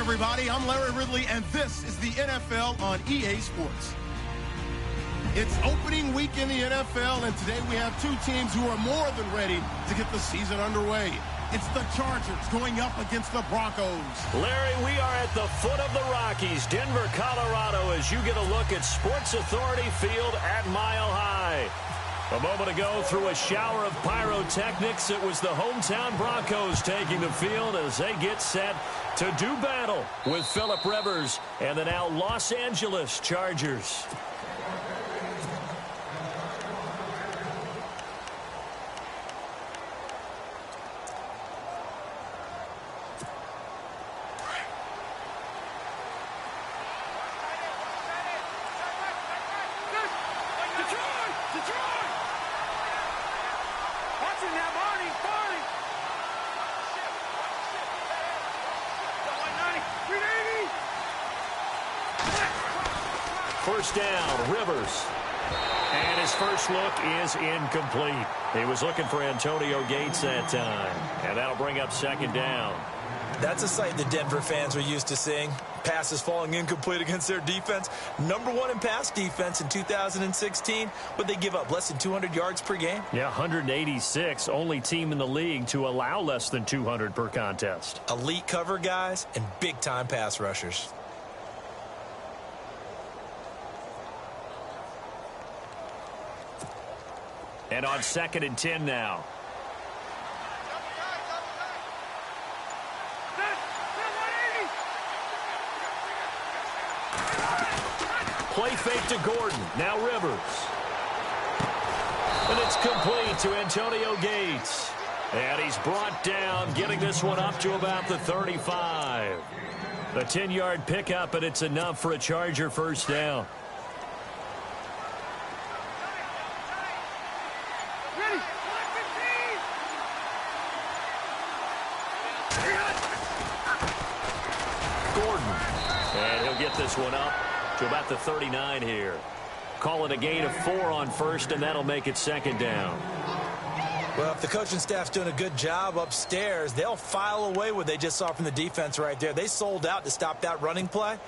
everybody. I'm Larry Ridley, and this is the NFL on EA Sports. It's opening week in the NFL, and today we have two teams who are more than ready to get the season underway. It's the Chargers going up against the Broncos. Larry, we are at the foot of the Rockies, Denver, Colorado, as you get a look at Sports Authority Field at Mile High. A moment ago, through a shower of pyrotechnics, it was the hometown Broncos taking the field as they get set to do battle with Philip Rivers and the now Los Angeles Chargers. First down, Rivers. And his first look is incomplete. He was looking for Antonio Gates that time. And that'll bring up second down. That's a sight the Denver fans were used to seeing. Passes falling incomplete against their defense. #1 in pass defense in 2016, but they give up less than 200 yards per game. Yeah, 186. Only team in the league to allow less than 200 per contest. Elite cover guys and big-time pass rushers. And on 2nd and 10 now. Play fake to Gordon. Now Rivers. And it's complete to Antonio Gates. And he's brought down, getting this one up to about the 35. A 10-yard pickup, and it's enough for a Charger first down. This one up to about the 39 here. Call it a gain of 4 on first, and that'll make it second down. Well, if the coaching staff's doing a good job upstairs, they'll file away what they just saw from the defense right there. They sold out to stop that running play.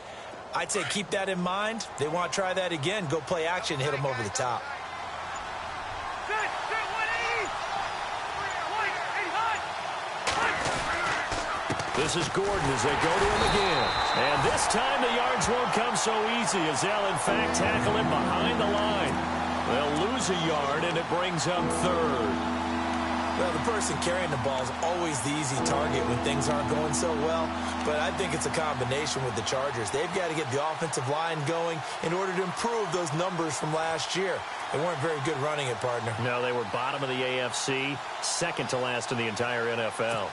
I'd say keep that in mind. They want to try that again. Go play action, hit them over the top. This is Gordon as they go to him again. And this time the yards won't come so easy as they'll, in fact, tackle him behind the line. They'll lose a yard, and it brings up third. Well, the person carrying the ball is always the easy target when things aren't going so well. But I think it's a combination with the Chargers. They've got to get the offensive line going in order to improve those numbers from last year. They weren't very good running it, partner. No, they were bottom of the AFC, second to last in the entire NFL.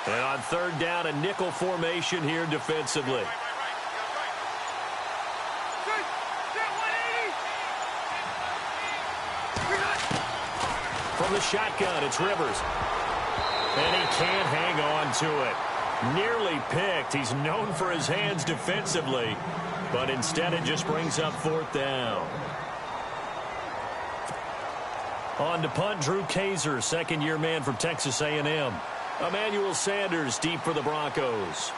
And on third down, a nickel formation here defensively. From the shotgun, it's Rivers. And he can't hang on to it. Nearly picked. He's known for his hands defensively, but instead it just brings up fourth down. On to punt, Drew Kaiser, second-year man from Texas A&M. Emmanuel Sanders deep for the Broncos.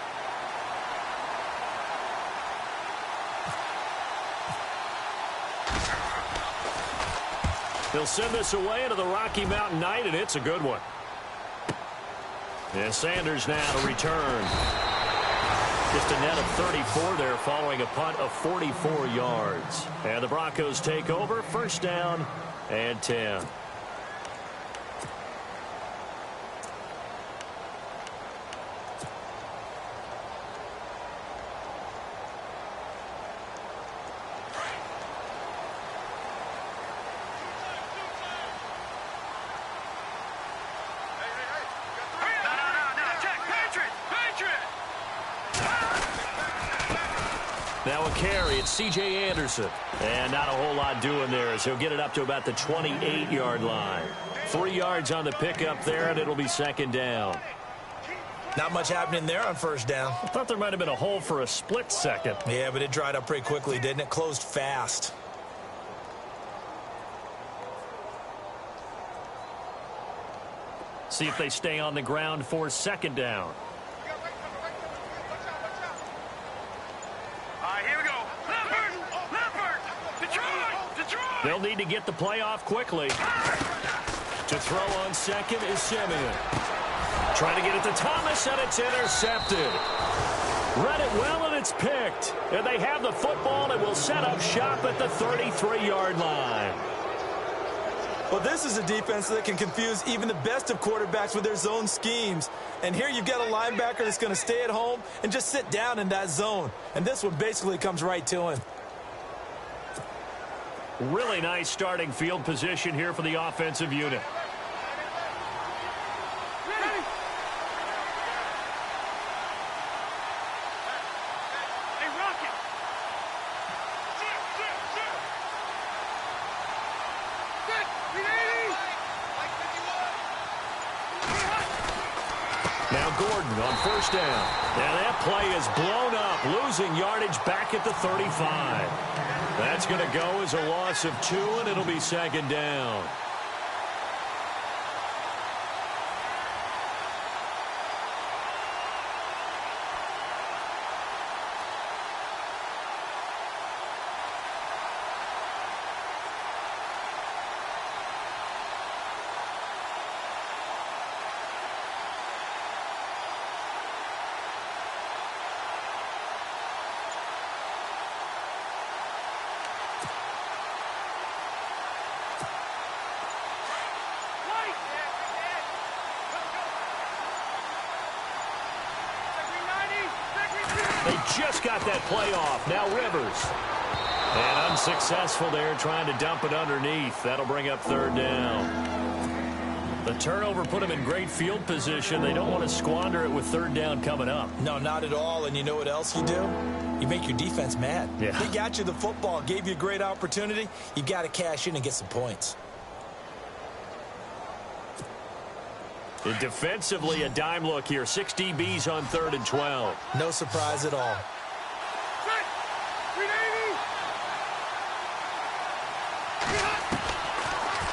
They'll send this away into the Rocky Mountain Night, and it's a good one. And Sanders now to return. Just a net of 34 there following a punt of 44 yards. And the Broncos take over, first down and 10. Now a carry, it's C.J. Anderson. And not a whole lot doing there as he'll get it up to about the 28-yard line. 3 yards on the pickup there, and it'll be second down. Not much happening there on first down. I thought there might have been a hole for a split second. Yeah, but it dried up pretty quickly, didn't it? Closed fast. See if they stay on the ground for second down. Here we go. Leopard! Detroit! They'll need to get the play off quickly. To throw on second is Simeon. Trying to get it to Thomas, and it's intercepted. Read it well, and it's picked. And they have the football, and will set up shop at the 33-yard line. Well, this is a defense that can confuse even the best of quarterbacks with their zone schemes. And here you've got a linebacker that's going to stay at home and just sit down in that zone. And this one basically comes right to him. Really nice starting field position here for the offensive unit. Now Gordon on first down. And that play is blown up, losing yardage back at the 35. That's going to go as a loss of 2, and it'll be second down. They just got that play off. Now Rivers. And unsuccessful there, trying to dump it underneath. That'll bring up third down. The turnover put them in great field position. They don't want to squander it with third down coming up. No, not at all. And you know what else you do? You make your defense mad. Yeah. They got you the football, gave you a great opportunity. You got to cash in and get some points. And defensively, a dime look here. 6 DBs on 3rd and 12. No surprise at all.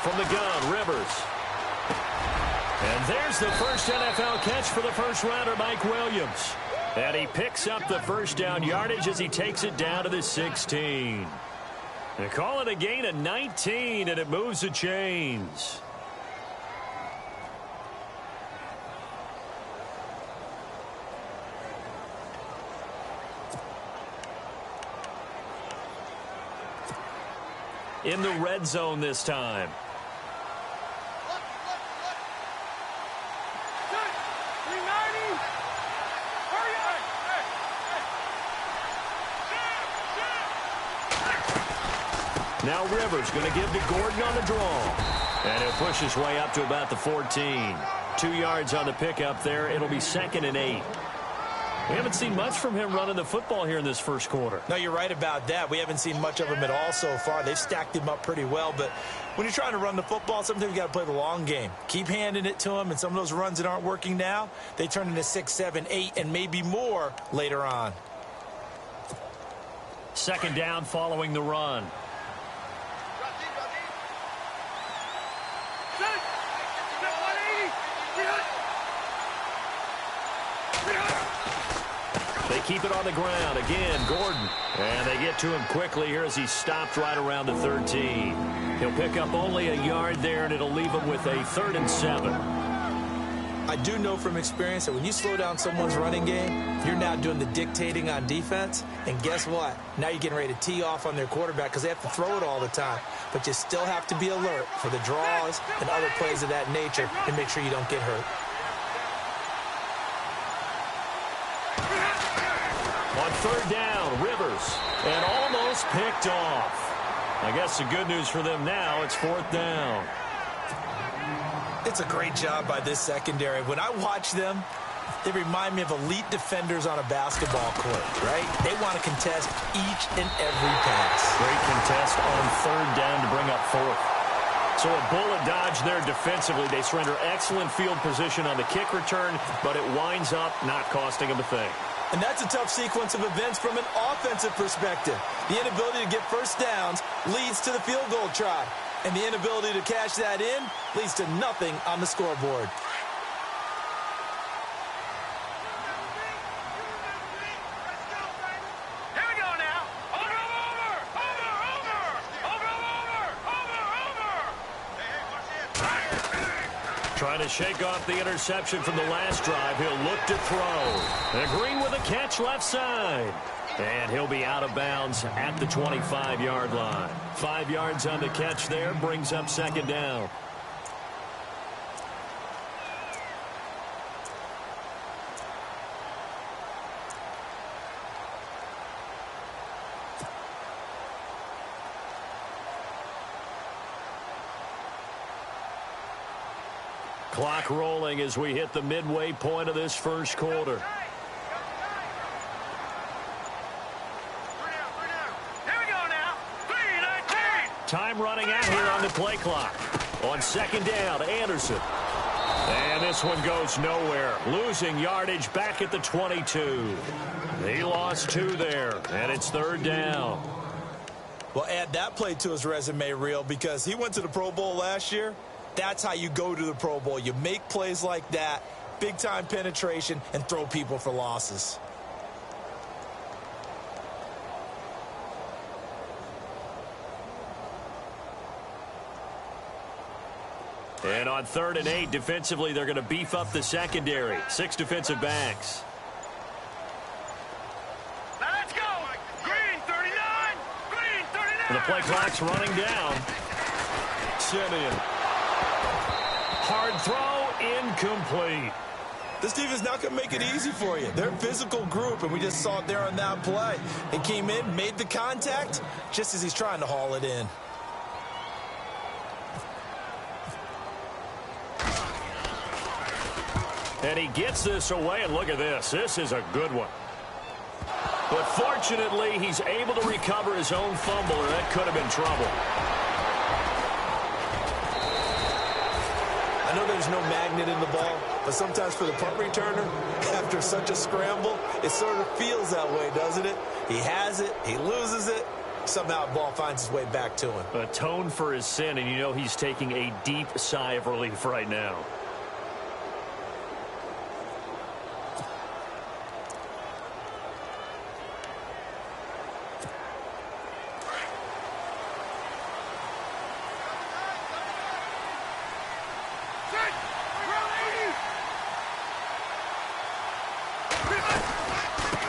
From the gun, Rivers. And there's the first NFL catch for the first-rounder, Mike Williams. And he picks up the first down yardage as he takes it down to the 16. They call it a gain of 19, and it moves the chains. In the red zone this time. Now Rivers going to give to Gordon on the draw. And he'll push his way up to about the 14. 2 yards on the pickup there. It'll be 2nd and 8. We haven't seen much from him running the football here in this first quarter. No, you're right about that. We haven't seen much of him at all so far. They've stacked him up pretty well. But when you're trying to run the football, sometimes you got to play the long game. Keep handing it to him, and some of those runs that aren't working now, they turn into 6, 7, 8, and maybe more later on. Second down following the run. They keep it on the ground. Again, Gordon. And they get to him quickly here as he stopped right around the 13. He'll pick up only a yard there, and it'll leave him with a 3rd and 7. I do know from experience that when you slow down someone's running game, you're now doing the dictating on defense. And guess what? Now you're getting ready to tee off on their quarterback because they have to throw it all the time. But you still have to be alert for the draws and other plays of that nature and make sure you don't get hurt. On 3rd down, Rivers. And almost picked off. I guess the good news for them now, it's 4th down. It's a great job by this secondary. When I watch them, they remind me of elite defenders on a basketball court, right? They want to contest each and every pass. Great contest on 3rd down to bring up 4th. So a bullet dodge there defensively. They surrender excellent field position on the kick return, but it winds up not costing them a thing. And that's a tough sequence of events from an offensive perspective. The inability to get first downs leads to the field goal try. And the inability to cash that in leads to nothing on the scoreboard. Trying to shake off the interception from the last drive. He'll look to throw. And Green with a catch left side. And he'll be out of bounds at the 25-yard line. 5 yards on the catch there, brings up second down. Clock rolling as we hit the midway point of this first quarter. Here we go now. 3:19. Time running out here on the play clock. On second down, Anderson. And this one goes nowhere. Losing yardage back at the 22. He lost 2 there, and it's third down. Well, add that play to his resume reel because he went to the Pro Bowl last year. That's how you go to the Pro Bowl. You make plays like that, big-time penetration, and throw people for losses. And on 3rd and 8, defensively, they're going to beef up the secondary. 6 defensive backs. Let's go. Green 39. Green 39. And the play clock's running down. Simeon. Hard throw, incomplete. This defense not going to make it easy for you. They're a physical group, and we just saw it there on that play. He came in, made the contact, just as he's trying to haul it in. And he gets this away, and look at this. This is a good one. But fortunately, he's able to recover his own fumble, or that could have been trouble. I know there's no magnet in the ball, but sometimes for the punt returner, after such a scramble, it sort of feels that way, doesn't it? He has it, he loses it, somehow the ball finds its way back to him. Atone for his sin, and you know he's taking a deep sigh of relief right now.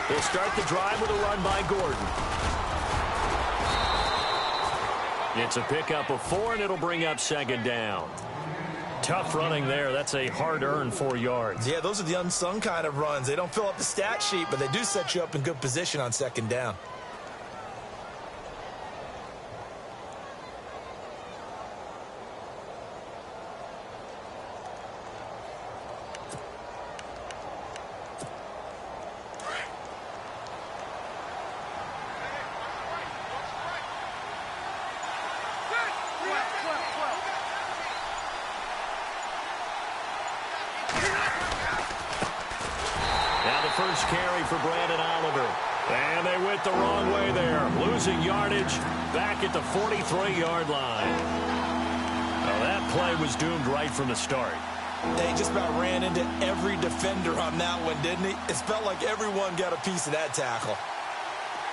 They'll start the drive with a run by Gordon. It's a pickup of 4, and it'll bring up second down. Tough running there. That's a hard-earned 4 yards. Yeah, those are the unsung kind of runs. They don't fill up the stat sheet, but they do set you up in good position on second down. First carry for Brandon Oliver. And they went the wrong way there. Losing yardage back at the 43-yard line. Now that play was doomed right from the start. They just about ran into every defender on that one, didn't he? It felt like everyone got a piece of that tackle.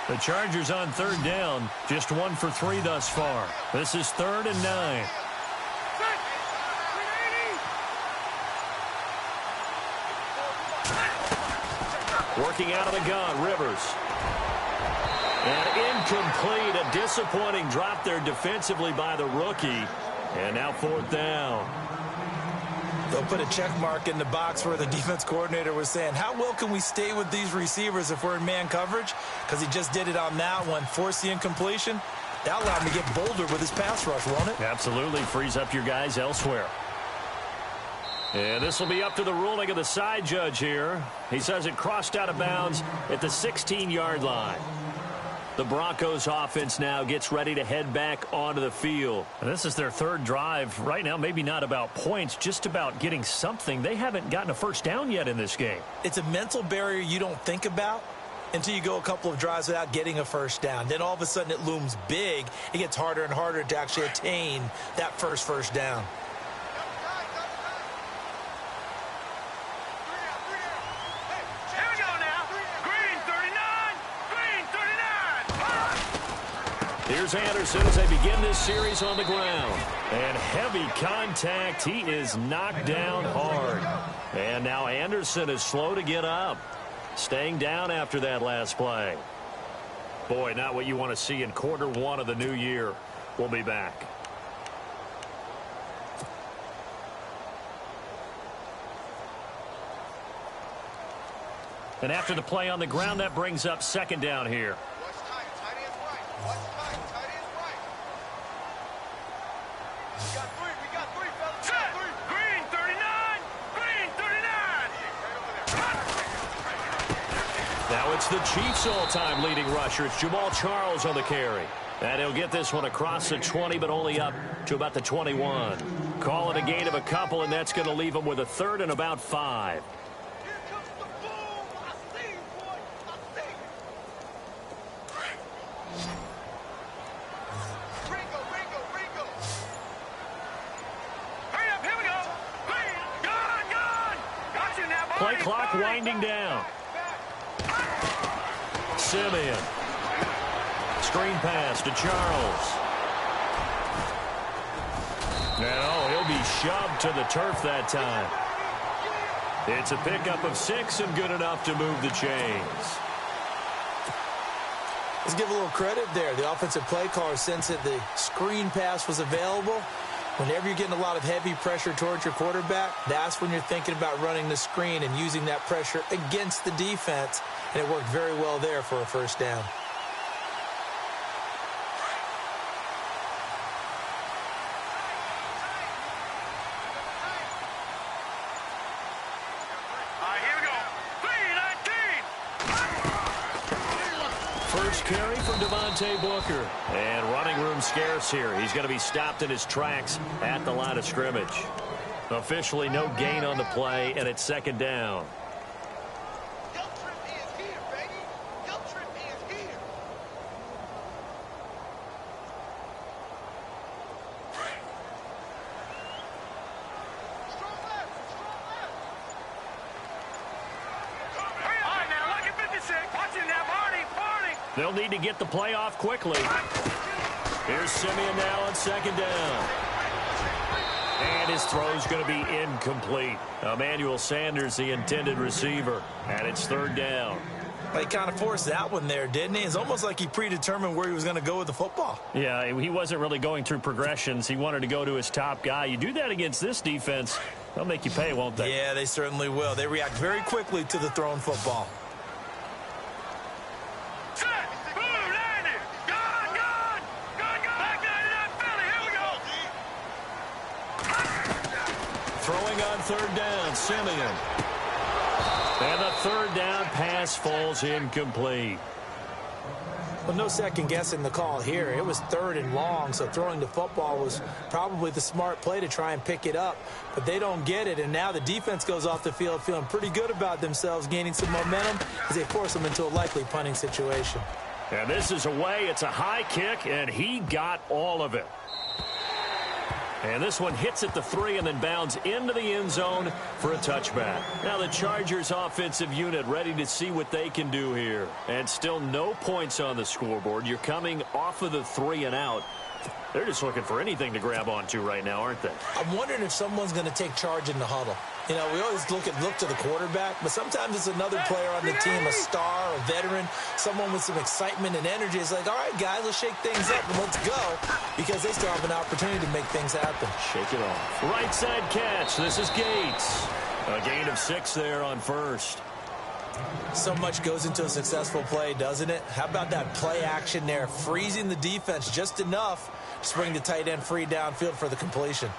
The Chargers on third down, just 1 for 3 thus far. This is 3rd and 9. Working out of the gun, Rivers. And incomplete, a disappointing drop there defensively by the rookie. And now 4th down. They'll put a check mark in the box where the defense coordinator was saying, how well can we stay with these receivers if we're in man coverage? Because he just did it on that one, forced the incompletion. That allowed him to get bolder with his pass rush, won't it? Absolutely, frees up your guys elsewhere. And this will be up to the ruling of the side judge here. He says it crossed out of bounds at the 16-yard line. The Broncos offense now gets ready to head back onto the field. And this is their 3rd drive. Right now, maybe not about points, just about getting something. They haven't gotten a first down yet in this game. It's a mental barrier you don't think about until you go a couple of drives without getting a first down. Then all of a sudden it looms big. It gets harder and harder to actually attain that first down. Here's Anderson as they begin this series on the ground. And heavy contact. He is knocked down hard. And now Anderson is slow to get up. Staying down after that last play. Boy, not what you want to see in quarter one of the new year. We'll be back. And after the play on the ground, that brings up second down here. Green 39. Green 39. Now it's the Chiefs' all-time leading rusher. It's Jamal Charles on the carry. And he'll get this one across the 20, but only up to about the 21. Call it a gain of a couple, and that's going to leave him with a third and about 5. Play clock winding down. Simeon. Screen pass to Charles. No, he'll be shoved to the turf that time. It's a pickup of 6 and good enough to move the chains. Let's give a little credit there. The offensive play caller sensed that the screen pass was available. Whenever you're getting a lot of heavy pressure towards your quarterback, that's when you're thinking about running the screen and using that pressure against the defense. And it worked very well there for a first down. Here we go. 3-19. First carry from Devontae Booker. And running room scarce here. He's going to be stopped in his tracks at the line of scrimmage. Officially no gain on the play, and it's second down. They'll need to get the play off quickly. Here's Simeon now on second down. And his throw's going to be incomplete. Emmanuel Sanders, the intended receiver. And it's third down. He kind of forced that one there, didn't he? It's almost like he predetermined where he was going to go with the football. Yeah, he wasn't really going through progressions. He wanted to go to his top guy. You do that against this defense, they'll make you pay, won't they? Yeah, they certainly will. They react very quickly to the thrown football. Throwing on third down, Simeon. And the third down pass falls incomplete. Well, no second guessing the call here. It was third and long, so throwing the football was probably the smart play to try and pick it up. But they don't get it, and now the defense goes off the field feeling pretty good about themselves, gaining some momentum as they force them into a likely punting situation. And this is away. It's a high kick, and he got all of it. And this one hits at the 3 and then bounds into the end zone for a touchback. Now the Chargers offensive unit ready to see what they can do here. And still no points on the scoreboard. You're coming off of the 3 and out. They're just looking for anything to grab onto right now, aren't they? I'm wondering if someone's going to take charge in the huddle. You know, we always look to the quarterback, but sometimes it's another player on the team, a star, a veteran, someone with some excitement and energy. It's like, all right, guys, let's shake things up and let's go, because they still have an opportunity to make things happen. Shake it off. Right side catch. This is Gates. A gain of 6 there on first. So much goes into a successful play, doesn't it? How about that play action there, freezing the defense just enough to bring the tight end free downfield for the completion.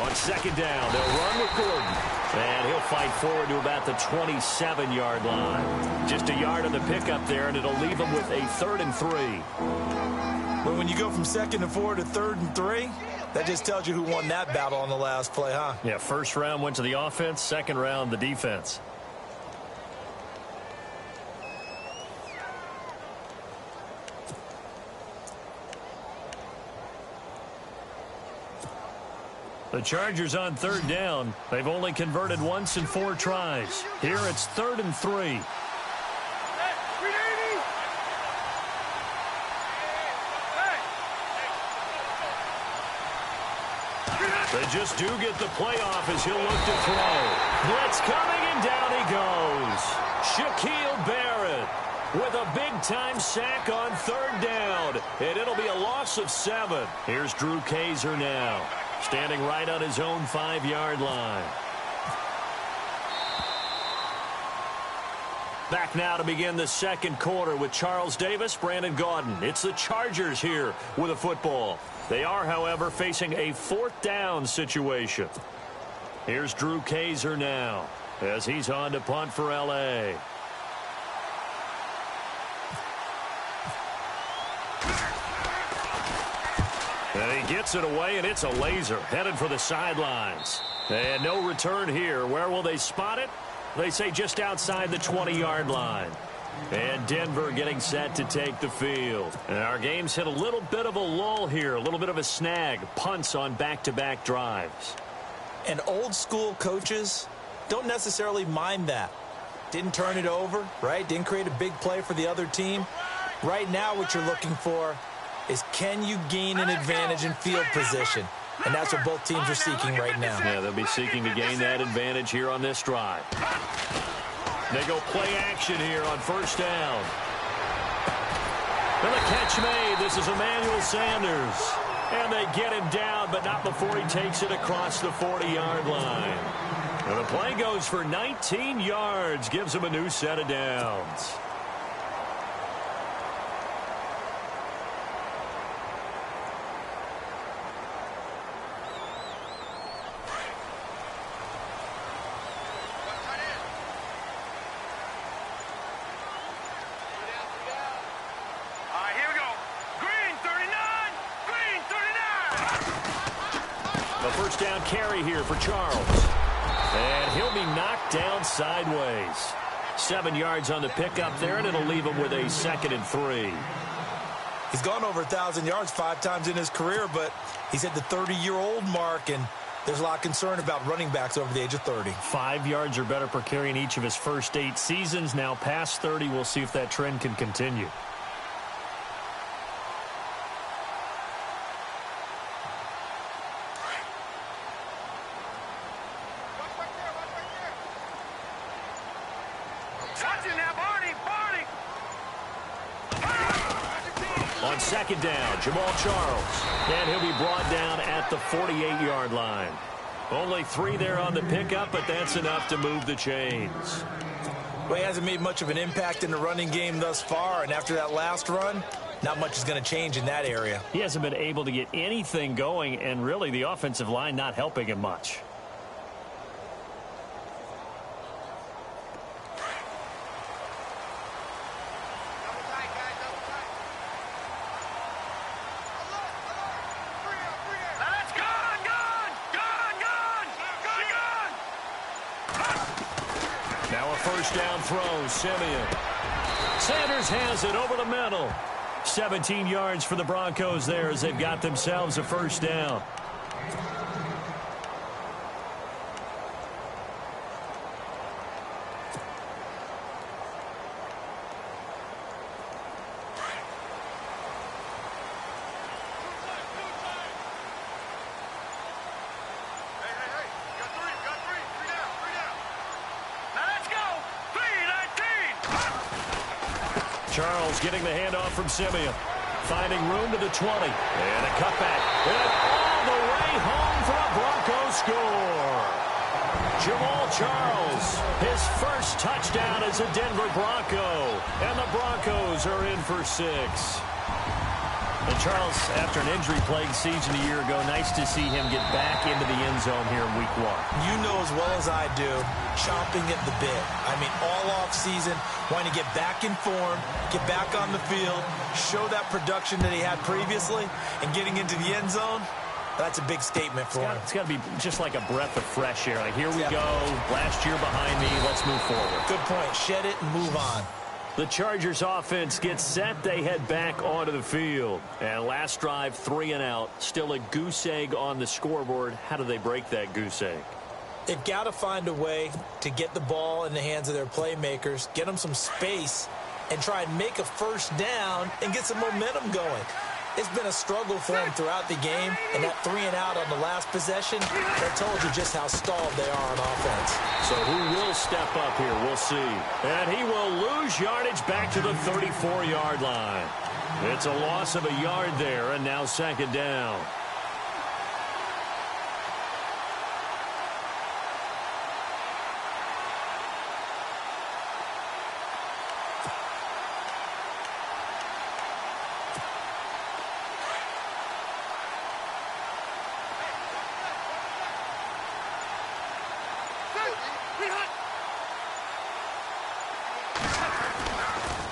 On second down, they'll run with Gordon. And he'll fight forward to about the 27-yard line. Just a yard on the pickup there, and it'll leave him with a 3rd and 3. But when you go from 2nd and 4 to 3rd and 3, that just tells you who won that battle on the last play, huh? Yeah, first round went to the offense, second round the defense. The Chargers on third down. They've only converted once in 4 tries. Here it's 3rd and 3. They just do get the playoff as he'll look to throw. Blitz coming, and down he goes. Shaquille Barrett with a big-time sack on 3rd down. And it'll be a loss of 7. Here's Drew Kaiser now, standing right on his own 5-yard line. Back now to begin the second quarter with Charles Davis, Brandon Gaudin. It's the Chargers here with a football. They are, however, facing a 4th down situation. Here's Drew Kaiser now as he's on to punt for L.A. And he gets it away, and it's a laser headed for the sidelines. And no return here. Where will they spot it? They say just outside the 20-yard line. And Denver getting set to take the field. And our game's hit a little bit of a lull here, a little bit of a snag. Punts on back-to-back drives. And old-school coaches don't necessarily mind that. Didn't turn it over, right? Didn't create a big play for the other team. Right now what you're looking for is, can you gain an advantage in field position? And that's what both teams are seeking right now. Yeah, they'll be seeking to gain that advantage here on this drive. They go play action here on 1st down. And the catch made. This is Emmanuel Sanders. And they get him down, but not before he takes it across the 40-yard line. And the play goes for 19 yards. Gives him a new set of downs. First down carry here for Charles. And he'll be knocked down sideways. 7 yards on the pickup there, and it'll leave him with a 2nd and 3. He's gone over 1,000 yards 5 times in his career, but he's at the 30-year-old mark, and there's a lot of concern about running backs over the age of 30. 5 yards or better per carry in each of his first 8 seasons. Now past 30, we'll see if that trend can continue. On 2nd down, Jamal Charles. And he'll be brought down at the 48-yard line. Only 3 there on the pickup, but that's enough to move the chains. Well, he hasn't made much of an impact in the running game thus far, and after that last run, not much is going to change in that area. He hasn't been able to get anything going, and really the offensive line not helping him much. First down throw, Simeon. Sanders has it over the middle. 17 yards for the Broncos there as they've got themselves a first down. Charles getting the handoff from Simeon. Finding room to the 20. And a cutback. And all the way home for a Broncos score. Jamal Charles, his first touchdown as a Denver Bronco. And the Broncos are in for 6. And Charles, after an injury-plagued season a year ago, nice to see him get back into the end zone here in week 1. You know as well as I do, chomping at the bit. I mean, all off season, wanting to get back in form, get back on the field, show that production that he had previously, and getting into the end zone, that's a big statement for him. It's got to be just like a breath of fresh air. Like, here we go, last year behind me, let's move forward. Good point. Shed it and move on. The Chargers offense gets set. They head back onto the field. And last drive, 3 and out. Still a goose egg on the scoreboard. How do they break that goose egg? They've got to find a way to get the ball in the hands of their playmakers, get them some space, and try and make a first down and get some momentum going. It's been a struggle for them throughout the game, and that 3 and out on the last possession, that told you just how stalled they are on offense. So who will step up here? We'll see. And he will lose yardage back to the 34-yard line. It's a loss of a yard there, and now second down.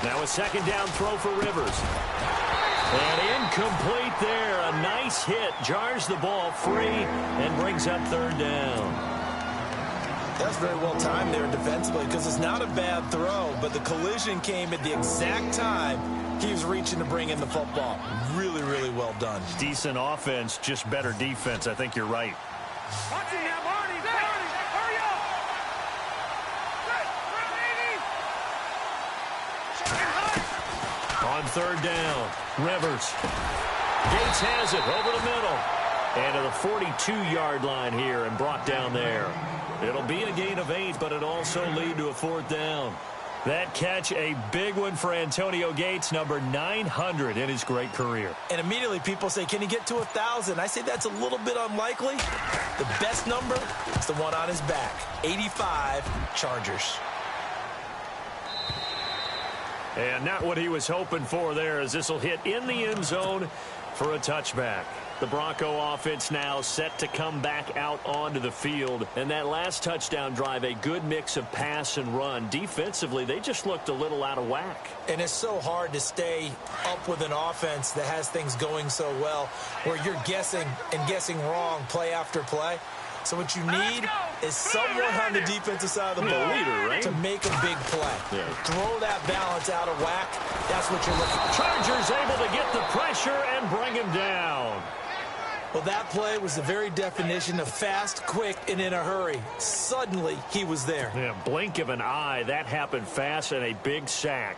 Now a second down throw for Rivers. And incomplete there. A nice hit. Jars the ball free and brings up third down. That's very well timed there defensively because it's not a bad throw, but the collision came at the exact time he was reaching to bring in the football. Really, really well done. Decent offense, just better defense. I think you're right. Watching that, Marty. Hurry up. On third down, Rivers. Gates has it over the middle. And to the 42-yard line here and brought down there. It'll be a gain of 8, but it'll also lead to a fourth down. That catch, a big one for Antonio Gates, number 900 in his great career. And immediately people say, can he get to 1,000? I say that's a little bit unlikely. The best number is the one on his back, 85 Chargers. And not what he was hoping for there, as this will hit in the end zone for a touchback. The Bronco offense now set to come back out onto the field. And that last touchdown drive, a good mix of pass and run. Defensively, they just looked a little out of whack. And it's so hard to stay up with an offense that has things going so well, where you're guessing and guessing wrong play after play. So what you need is someone on the defensive side of the ball to make a big play. Yeah. Throw that balance out of whack. That's what you're looking for. Chargers able to get the pressure and bring him down. Well, that play was the very definition of fast, quick, and in a hurry. Suddenly, he was there. Yeah, blink of an eye. That happened fast and a big sack.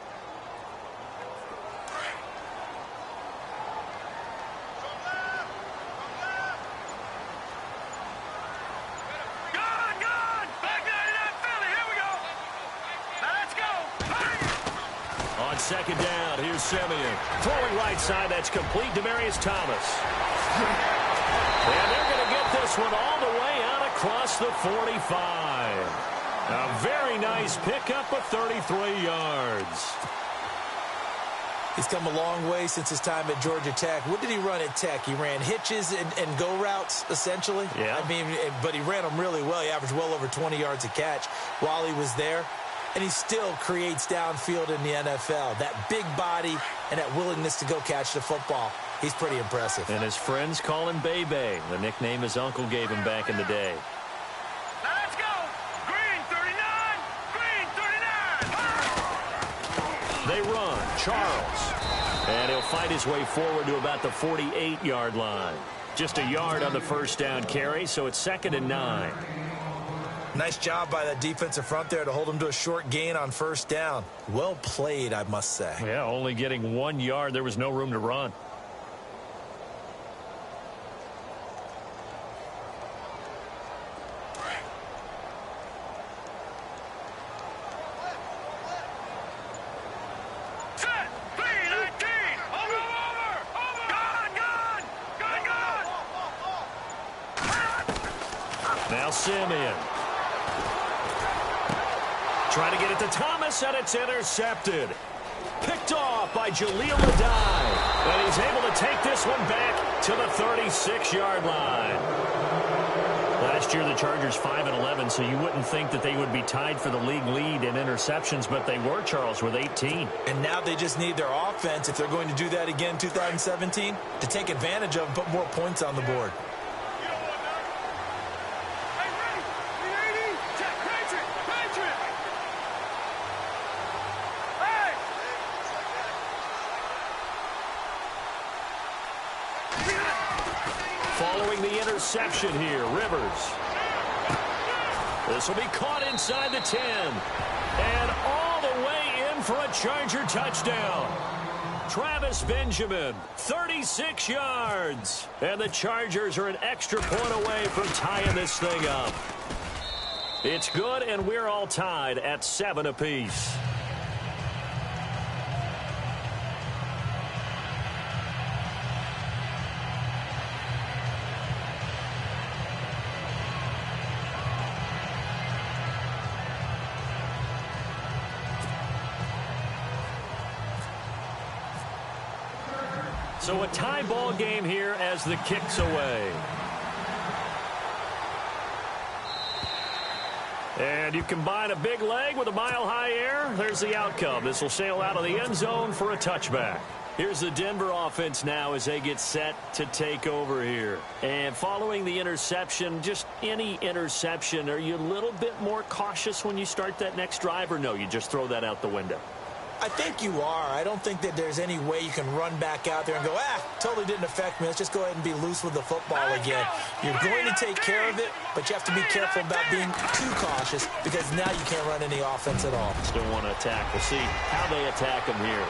Second down, here's Simeon. Throwing right side, that's complete. Demaryius Thomas. And they're going to get this one all the way out across the 45. A very nice pickup of 33 yards. He's come a long way since his time at Georgia Tech. What did he run at Tech? He ran hitches and go routes, essentially. Yeah. I mean, but he ran them really well. He averaged well over 20 yards a catch while he was there. And he still creates downfield in the NFL. That big body and that willingness to go catch the football. He's pretty impressive. And his friends call him Bebe, the nickname his uncle gave him back in the day. Let's go. Green 39. Green 39. They run. Charles. And he'll fight his way forward to about the 48-yard line. Just a yard on the first down carry, so it's 2nd and 9. Nice job by that defensive front there to hold him to a short gain on first down. Well played, I must say. Yeah, only getting 1 yard. There was no room to run. Set. 3-19. Over. Gone. Now Simeon. Trying to get it to Thomas, and it's intercepted. Picked off by Jaleel Adai. And he's able to take this one back to the 36-yard line. Last year, the Chargers 5-11, so you wouldn't think that they would be tied for the league lead in interceptions, but they were, Charles, with 18. And now they just need their offense, if they're going to do that again in 2017, to take advantage of and put more points on the board. Following the interception here, Rivers. This will be caught inside the 10. And all the way in for a Charger touchdown. Travis Benjamin, 36 yards. And the Chargers are an extra point away from tying this thing up. It's good, and we're all tied at 7 apiece. So a tie ball game here as the kick's away. And you combine a big leg with a mile-high air, there's the outcome. This will sail out of the end zone for a touchback. Here's the Denver offense now as they get set to take over here. And following the interception, just any interception, are you a little bit more cautious when you start that next drive, or no, you just throw that out the window? I think you are. I don't think that there's any way you can run back out there and go, totally didn't affect me. Let's just go ahead and be loose with the football again. You're going to take care of it, but you have to be careful about being too cautious because now you can't run any offense at all. Still want to attack. We'll see how they attack him here.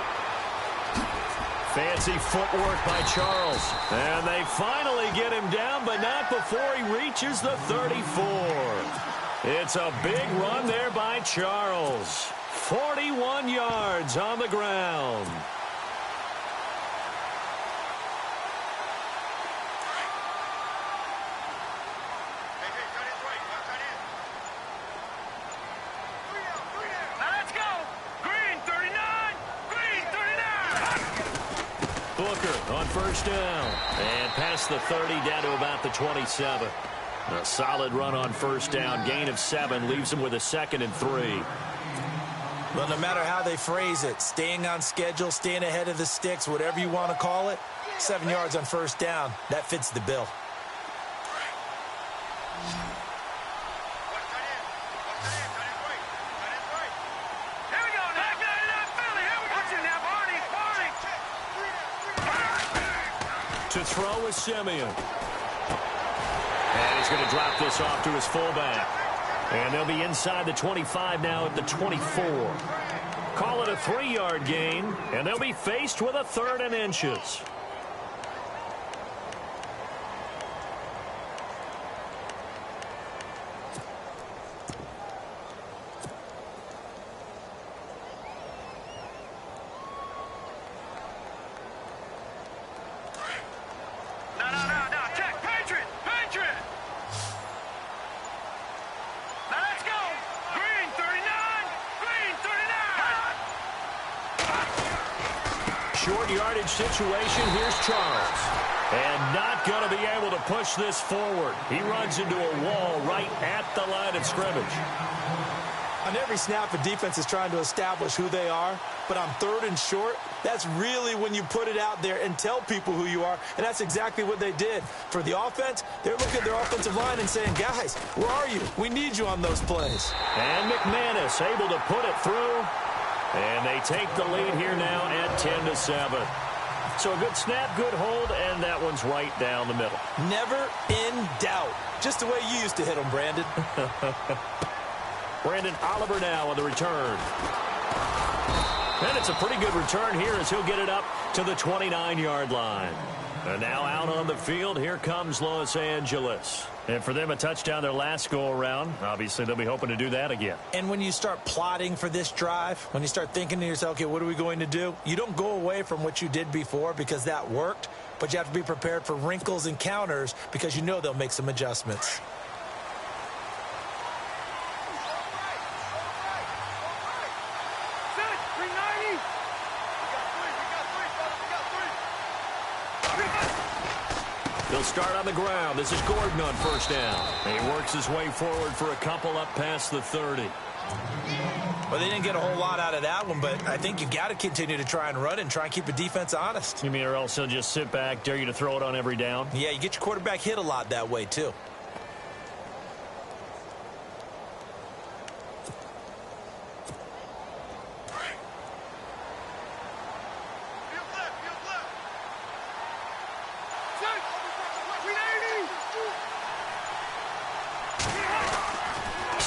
Fancy footwork by Charles. And they finally get him down, but not before he reaches the 34. It's a big run there by Charles. 41 yards on the ground. Now let's go. Green 39. Green 39. Booker on first down. And past the 30 down to about the 27. A solid run on first down. Gain of 7 leaves him with a 2nd and 3. Well, no matter how they phrase it, staying on schedule, staying ahead of the sticks, whatever you want to call it, 7 yards on first down, that fits the bill. Here we go now. Philly. Here we go. Watch it now, Barney. To throw is Simeon. And he's going to drop this off to his fullback. And they'll be inside the 25 now at the 24. Call it a 3-yard gain, and they'll be faced with a 3rd and inches. No. Check. Patriot. Now let's go. Green 39. Green 39. Short yardage situation. Here's Charles. And not going to be able to push this forward. He runs into a wall right at the line of scrimmage. On every snap, a defense is trying to establish who they are, but on 3rd and short, that's really when you put it out there and tell people who you are, and that's exactly what they did. For the offense, they're looking at their offensive line and saying, guys, where are you? We need you on those plays. And McManus able to put it through, and they take the lead here now at 10-7. So a good snap, good hold, and that one's right down the middle. Never in doubt. Just the way you used to hit them, Brandon. Brandon Oliver now on the return. And it's a pretty good return here as he'll get it up to the 29-yard line. And now out on the field, here comes Los Angeles. And for them, a touchdown their last go-around. Obviously, they'll be hoping to do that again. And when you start plotting for this drive, when you start thinking to yourself, okay, what are we going to do? You don't go away from what you did before because that worked, but you have to be prepared for wrinkles and counters because you know they'll make some adjustments. They'll start on the ground. This is Gordon on first down. And he works his way forward for a couple up past the 30. Well, they didn't get a whole lot out of that one, but I think you got to continue to try and run and try and keep the defense honest. You mean or else he'll just sit back, dare you to throw it on every down? Yeah, you get your quarterback hit a lot that way, too.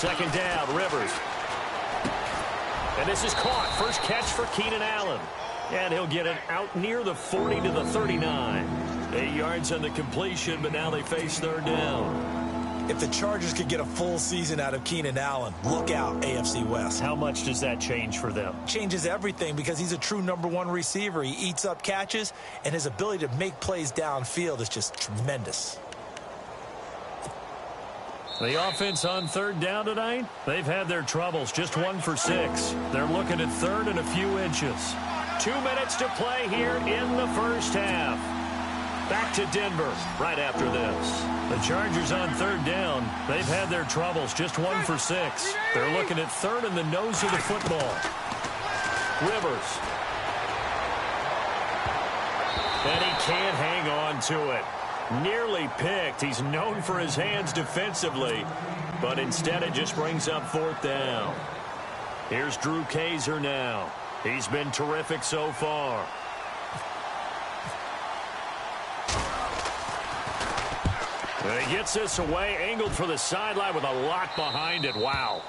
Second down, Rivers. And this is caught. First catch for Keenan Allen. And he'll get it out near the 40 to the 39. 8 yards on the completion, but now they face third down. If the Chargers could get a full season out of Keenan Allen, look out, AFC West. How much does that change for them? Changes everything because he's a true #1 receiver. He eats up catches, and his ability to make plays downfield is just tremendous. The offense on third down tonight, they've had their troubles. Just 1 for 6. They're looking at third and a few inches. 2 minutes to play here in the first half. Back to Denver right after this. The Chargers on third down. They've had their troubles. Just 1 for 6. They're looking at third and the nose of the football. Rivers. And he can't hang on to it. Nearly picked. He's known for his hands defensively, but instead it just brings up fourth down. Here's Drew Kaiser now. He's been terrific so far. And he gets this away, angled for the sideline with a lot behind it. Wow.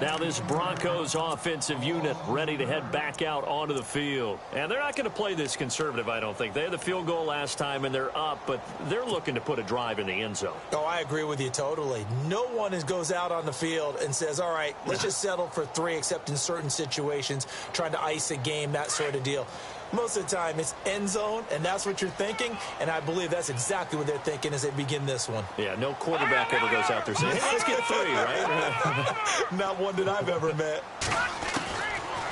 Now this Broncos offensive unit ready to head back out onto the field. And they're not going to play this conservative, I don't think. They had the field goal last time, and they're up, but they're looking to put a drive in the end zone. Oh, I agree with you totally. No one goes out on the field and says, all right, let's just settle for 3, except in certain situations, trying to ice a game, that sort of deal. Most of the time, it's end zone, and that's what you're thinking, and I believe that's exactly what they're thinking as they begin this one. Yeah, no quarterback ever goes out there saying, hey, let's get 3, right? Not one that I've ever met.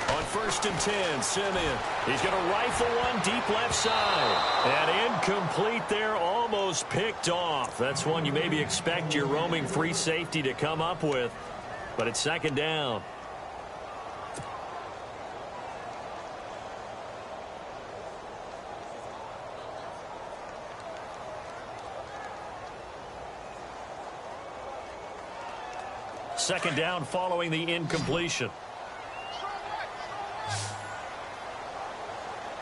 On 1st and 10, Simeon. He's going to rifle one deep left side. And incomplete there, almost picked off. That's one you maybe expect your roaming free safety to come up with, but it's second down. Second down following the incompletion.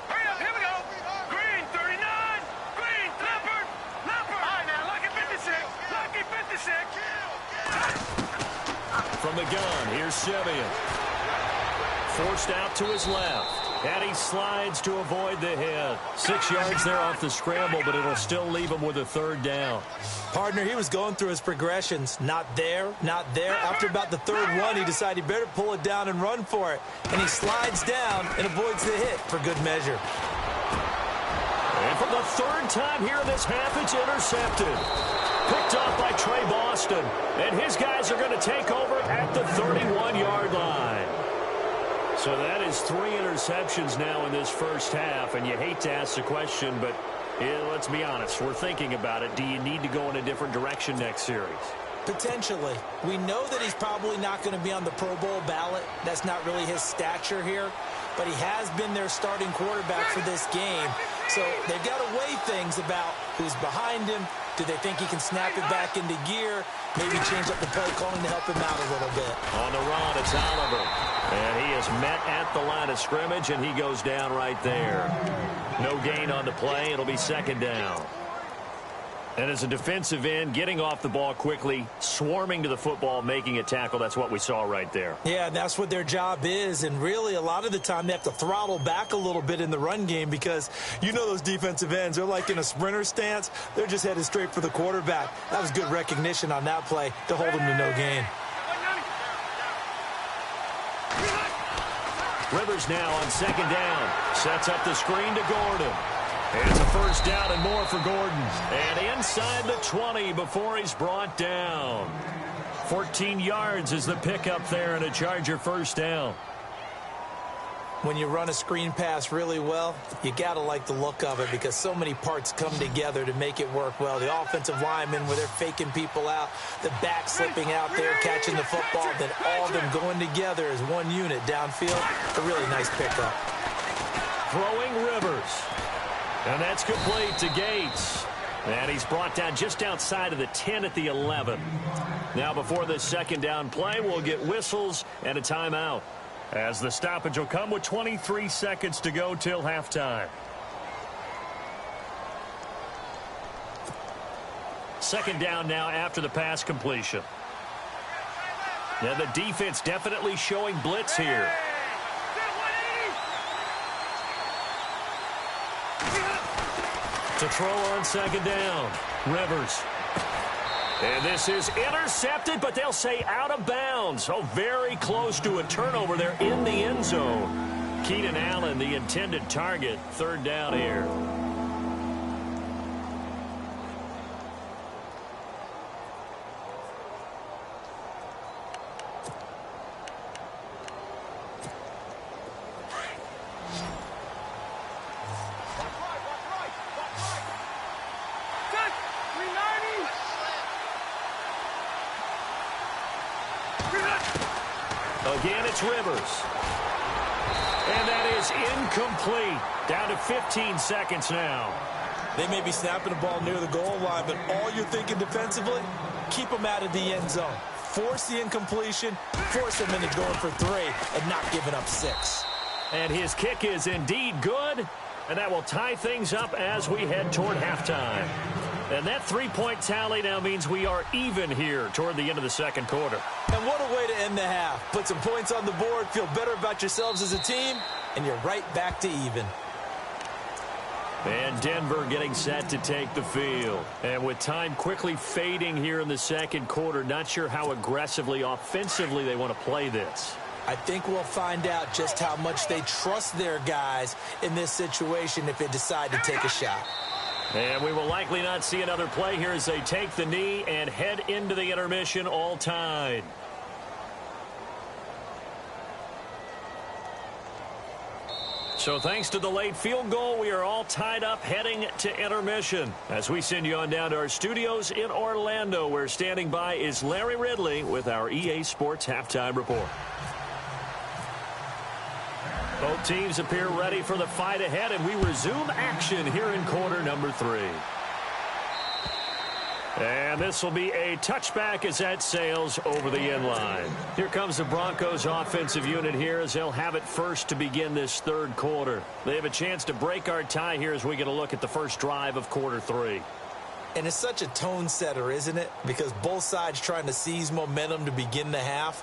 Hurry up, here we go. Green, 39. Green, Leopard. All right, now, lucky 56. Lucky 56. From the gun, here's Simeon. Forced out to his left. And he slides to avoid the hit. 6 yards there off the scramble, but it'll still leave him with a third down. Partner, he was going through his progressions. Not there, not there. After about the third one, he decided he better pull it down and run for it. And he slides down and avoids the hit for good measure. And for the third time here in this half, it's intercepted. Picked off by Trey Boston. And his guys are going to take over at the 31-yard line. So that is 3 interceptions now in this first half. And you hate to ask the question, but let's be honest. We're thinking about it. Do you need to go in a different direction next series? Potentially. We know that he's probably not going to be on the Pro Bowl ballot. That's not really his stature here. But he has been their starting quarterback for this game. So they've got to weigh things about who's behind him. Do they think he can snap it back into gear? Maybe change up the play calling to help him out a little bit. On the run, it's Oliver. And he is met at the line of scrimmage, and he goes down right there. No gain on the play. It'll be second down. And as a defensive end, getting off the ball quickly, swarming to the football, making a tackle, that's what we saw right there. Yeah, that's what their job is. And really, a lot of the time, they have to throttle back a little bit in the run game because you know those defensive ends, they're like in a sprinter stance. They're just headed straight for the quarterback. That was good recognition on that play to hold him to no gain. Rivers now on second down. Sets up the screen to Gordon. It's a first down and more for Gordon. And inside the 20 before he's brought down. 14 yards is the pickup there and a Charger first down. When you run a screen pass really well, you got to like the look of it because so many parts come together to make it work well. The offensive linemen where they're faking people out, the back slipping out there, catching the football, then all of them going together as one unit downfield. A really nice pickup. Throwing Rivers. And that's complete to Gates. And he's brought down just outside of the 10 at the 11. Now before this second down play, we'll get whistles and a timeout, as the stoppage will come with 23 seconds to go till halftime. Second down now after the pass completion. And the defense definitely showing blitz here. To throw on second down. Rivers. And this is intercepted, but they'll say out of bounds. Oh, very close to a turnover there in the end zone. Keenan Allen, the intended target. Third down here. Again, it's Rivers. And that is incomplete. Down to 15 seconds now. They may be snapping the ball near the goal line, but all you're thinking defensively, keep them out of the end zone. Force the incompletion, force them into going for 3, and not giving up 6. And his kick is indeed good, and that will tie things up as we head toward halftime. And that 3-point tally now means we are even here toward the end of the second quarter. And what a way to end the half. Put some points on the board, feel better about yourselves as a team, and you're right back to even. And Denver getting set to take the field. And with time quickly fading here in the second quarter, not sure how aggressively, offensively they want to play this. I think we'll find out just how much they trust their guys in this situation if they decide to take a shot. And we will likely not see another play here as they take the knee and head into the intermission all tied. So thanks to the late field goal, we are all tied up heading to intermission. As we send you on down to our studios in Orlando, where standing by is Larry Ridley with our EA Sports Halftime Report. Both teams appear ready for the fight ahead, and we resume action here in quarter number 3. And this will be a touchback as that sails over the end line. Here comes the Broncos offensive unit here as they'll have it first to begin this third quarter. They have a chance to break our tie here as we get a look at the first drive of quarter 3. And it's such a tone setter, isn't it? Because both sides trying to seize momentum to begin the half.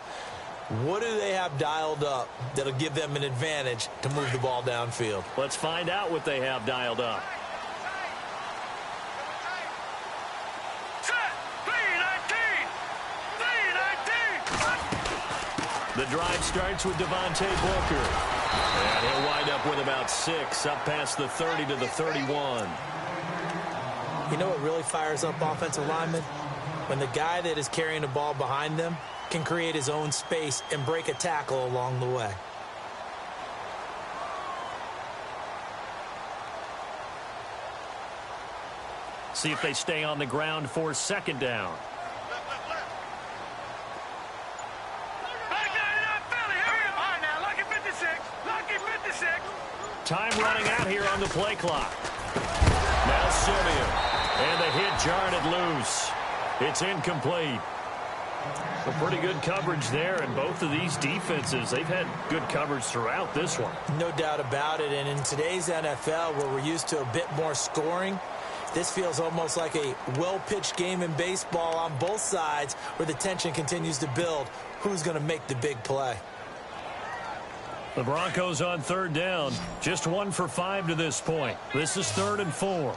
What do they have dialed up that'll give them an advantage to move the ball downfield? Let's find out what they have dialed up. The drive starts with Devontae Booker. And he'll wind up with about 6, up past the 30 to the 31. You know what really fires up offensive linemen? When the guy that is carrying the ball behind them can create his own space and break a tackle along the way. See if they stay on the ground for second down. Time running out here on the play clock. Now Simeon. And the hit jarred loose. It's incomplete. Well, pretty good coverage there, and both of these defenses, they've had good coverage throughout this one. No doubt about it, and in today's NFL, where we're used to a bit more scoring, this feels almost like a well-pitched game in baseball on both sides where the tension continues to build. Who's going to make the big play? The Broncos on third down, just 1 for 5 to this point. This is 3rd and 4.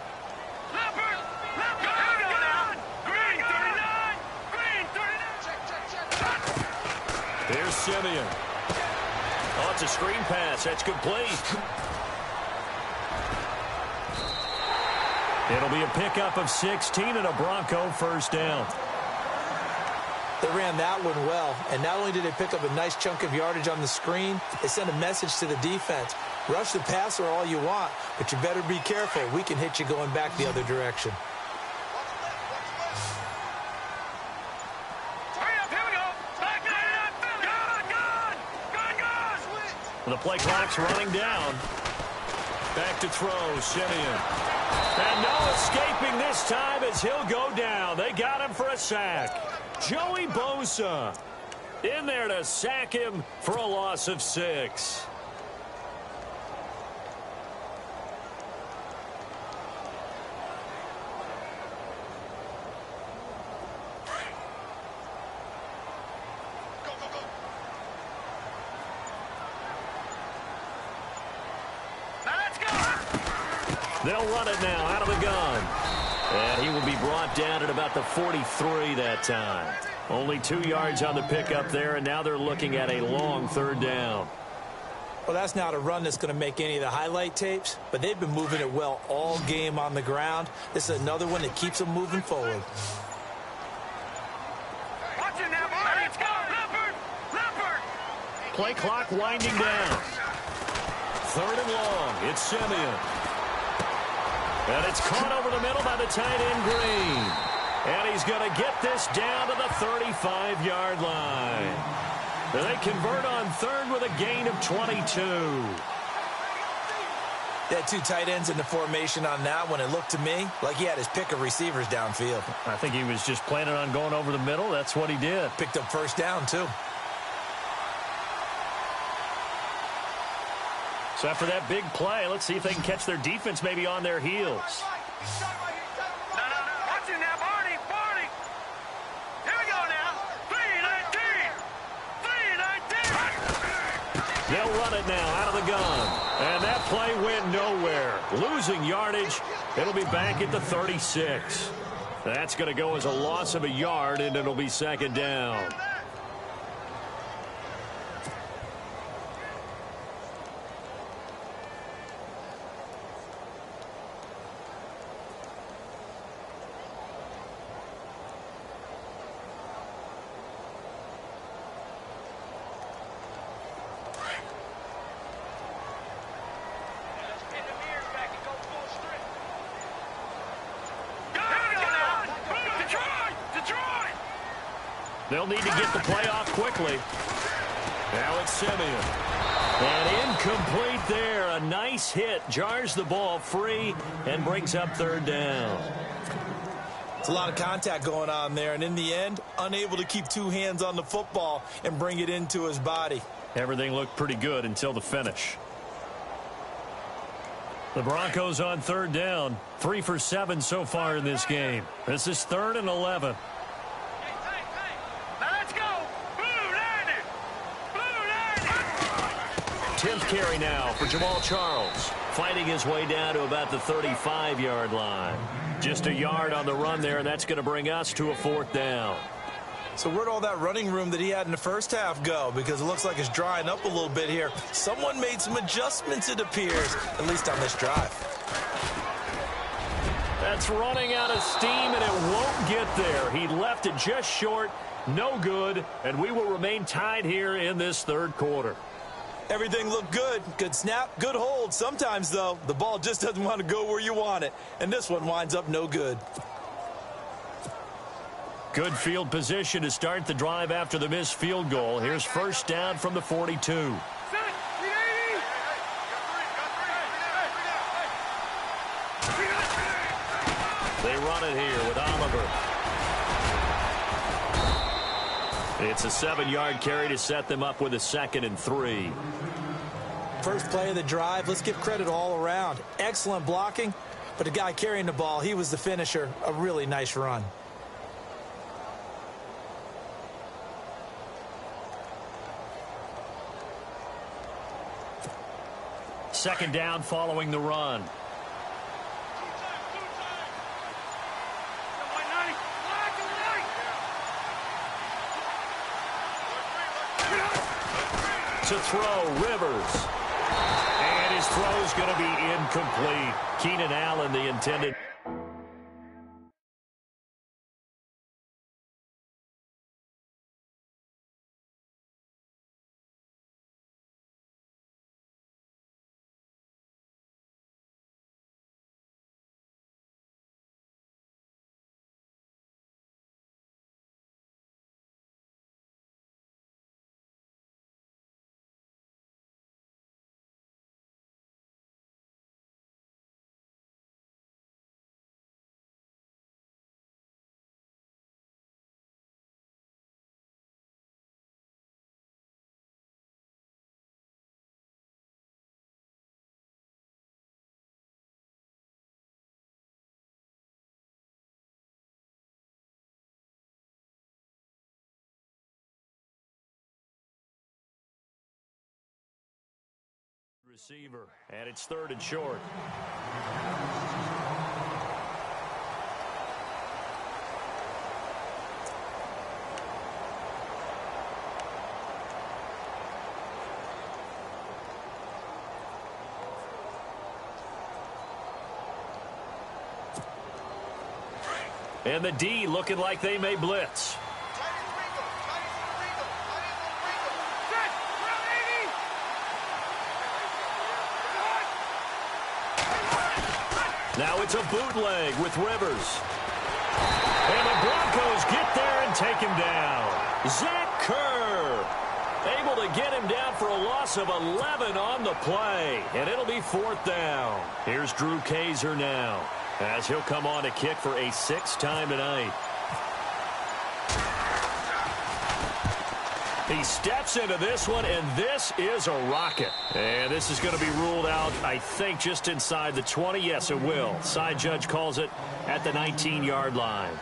Here's Simeon. Oh, it's a screen pass. That's complete. It'll be a pickup of 16 and a Bronco first down. They ran that one well, and not only did they pick up a nice chunk of yardage on the screen, they sent a message to the defense. Rush the passer all you want, but you better be careful. We can hit you going back the other direction. The play clock's running down. Back to throw, Simeon. And no escaping this time as he'll go down. They got him for a sack. Joey Bosa in there to sack him for a loss of 6. They'll run it now out of the gun. And he will be brought down at about the 43 that time. Only 2 yards on the pickup there, and now they're looking at a long third down. Well, that's not a run that's going to make any of the highlight tapes, but they've been moving it well all game on the ground. This is another one that keeps them moving forward. Watch it now, boy. Let's go. Leopard. Leopard. Play clock winding down. Third and long. It's Simeon. And it's caught over the middle by the tight end, Green. And he's going to get this down to the 35-yard line. They convert on third with a gain of 22. They had 2 tight ends in the formation on that one. It looked to me like he had his pick of receivers downfield. I think he was just planning on going over the middle. That's what he did. Picked up first down, too. So after that big play, let's see if they can catch their defense maybe on their heels. No. Watch it now, Barney. Barney. Here we go now. 3-19. 3-19. They'll run it now out of the gun. And that play went nowhere. Losing yardage. It'll be back at the 36. That's going to go as a loss of a yard, and it'll be second down. They'll need to get the play off quickly. Now it's Simeon. And incomplete there. A nice hit. Jars the ball free and brings up third down. It's a lot of contact going on there, and in the end, unable to keep 2 hands on the football and bring it into his body. Everything looked pretty good until the finish. The Broncos on third down. 3 for 7 so far in this game. This is 3rd and 11. 10th carry now for Jamal Charles. Fighting his way down to about the 35-yard line. Just a yard on the run there, and that's going to bring us to a 4th down. So where'd all that running room that he had in the first half go? Because it looks like it's drying up a little bit here. Someone made some adjustments, it appears, at least on this drive. That's running out of steam, and it won't get there. He left it just short, no good, and we will remain tied here in this third quarter. Everything looked good. Good snap, good hold. Sometimes, though, the ball just doesn't want to go where you want it. And this one winds up no good. Good field position to start the drive after the missed field goal. Here's first down from the 42. They run it here with Oliver. It's a 7-yard carry to set them up with a 2nd and 3. First play of the drive. Let's give credit all around. Excellent blocking, but the guy carrying the ball, he was the finisher. A really nice run. Second down following the run. To throw, Rivers. And his throw's going to be incomplete. Keenan Allen, the intended. Receiver, and it's 3rd and short. And the D looking like they may blitz. Now it's a bootleg with Rivers. And the Broncos get there and take him down. Zach Kerr able to get him down for a loss of 11 on the play. And it'll be 4th down. Here's Drew Kaiser now, as he'll come on to kick for a 6th time tonight. He steps into this one, and this is a rocket. And this is going to be ruled out, I think, just inside the 20. Yes, it will. Side judge calls it at the 19-yard line.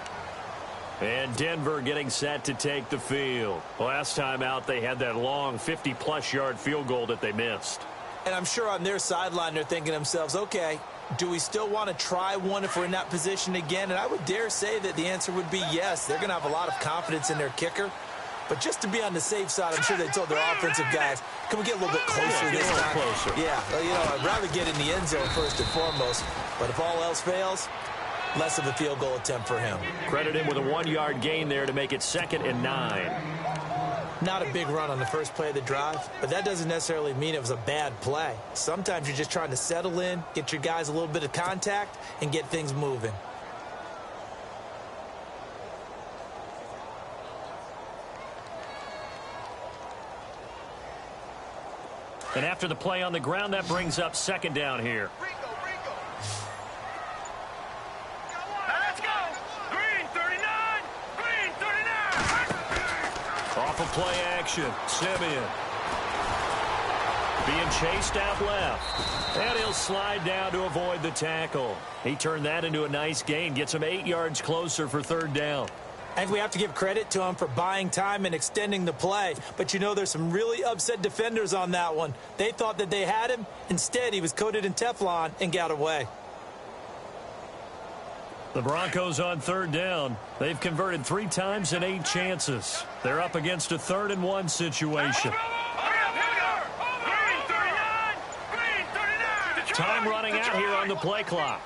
And Denver getting set to take the field. Last time out, they had that long 50-plus yard field goal that they missed. And I'm sure on their sideline, they're thinking to themselves, okay, do we still want to try one if we're in that position again? And I would dare say that the answer would be yes. They're going to have a lot of confidence in their kicker. But just to be on the safe side, I'm sure they told their offensive guys, can we get a little bit closer this time? Closer. Yeah, well, you know, I'd rather get in the end zone first and foremost. But if all else fails, less of a field goal attempt for him. Credit him with a 1-yard gain there to make it 2nd and 9. Not a big run on the first play of the drive, but that doesn't necessarily mean it was a bad play. Sometimes you're just trying to settle in, get your guys a little bit of contact, and get things moving. And after the play on the ground, that brings up 2nd down here. Let's go. Green 39. Green 39. Off of play action, Simeon being chased out left. And he'll slide down to avoid the tackle. He turned that into a nice gain. Gets him 8 yards closer for 3rd down. I think we have to give credit to him for buying time and extending the play. But, you know, there's some really upset defenders on that one. They thought that they had him. Instead, he was coated in Teflon and got away. The Broncos on 3rd down. They've converted 3 times and 8 chances. They're up against a 3rd and 1 situation. Time running out here on the play clock.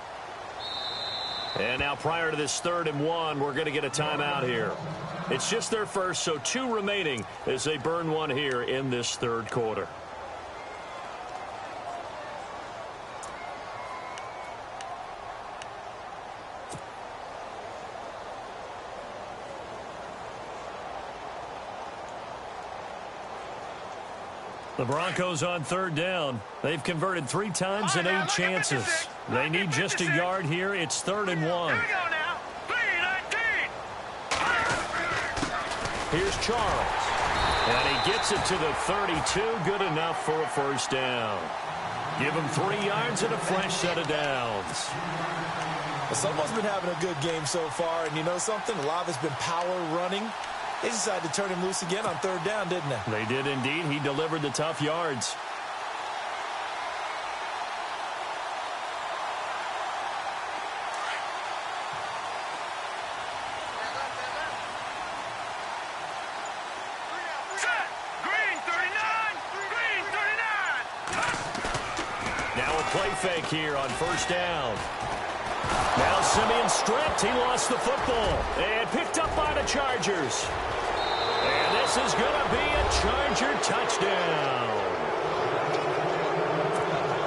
And now prior to this 3rd and 1, we're going to get a timeout here. It's just their first, so 2 remaining as they burn one here in this 3rd quarter. The Broncos on 3rd down. They've converted 3 times and 8 chances. They need just a yard here. It's 3rd and 1. Here we go now. 3-19. Here's Charles. And he gets it to the 32. Good enough for a 1st down. Give him 3 yards and a fresh set of downs. Well, someone's been having a good game so far. And you know something? A lot of it's been power running. They decided to turn him loose again on 3rd down, didn't they? They did indeed. He delivered the tough yards. Set. Green 39. Green 39. Now a play fake here on 1st down. Now Simeon stripped. He lost the football. And picked up by the Chargers. And this is going to be a Charger touchdown.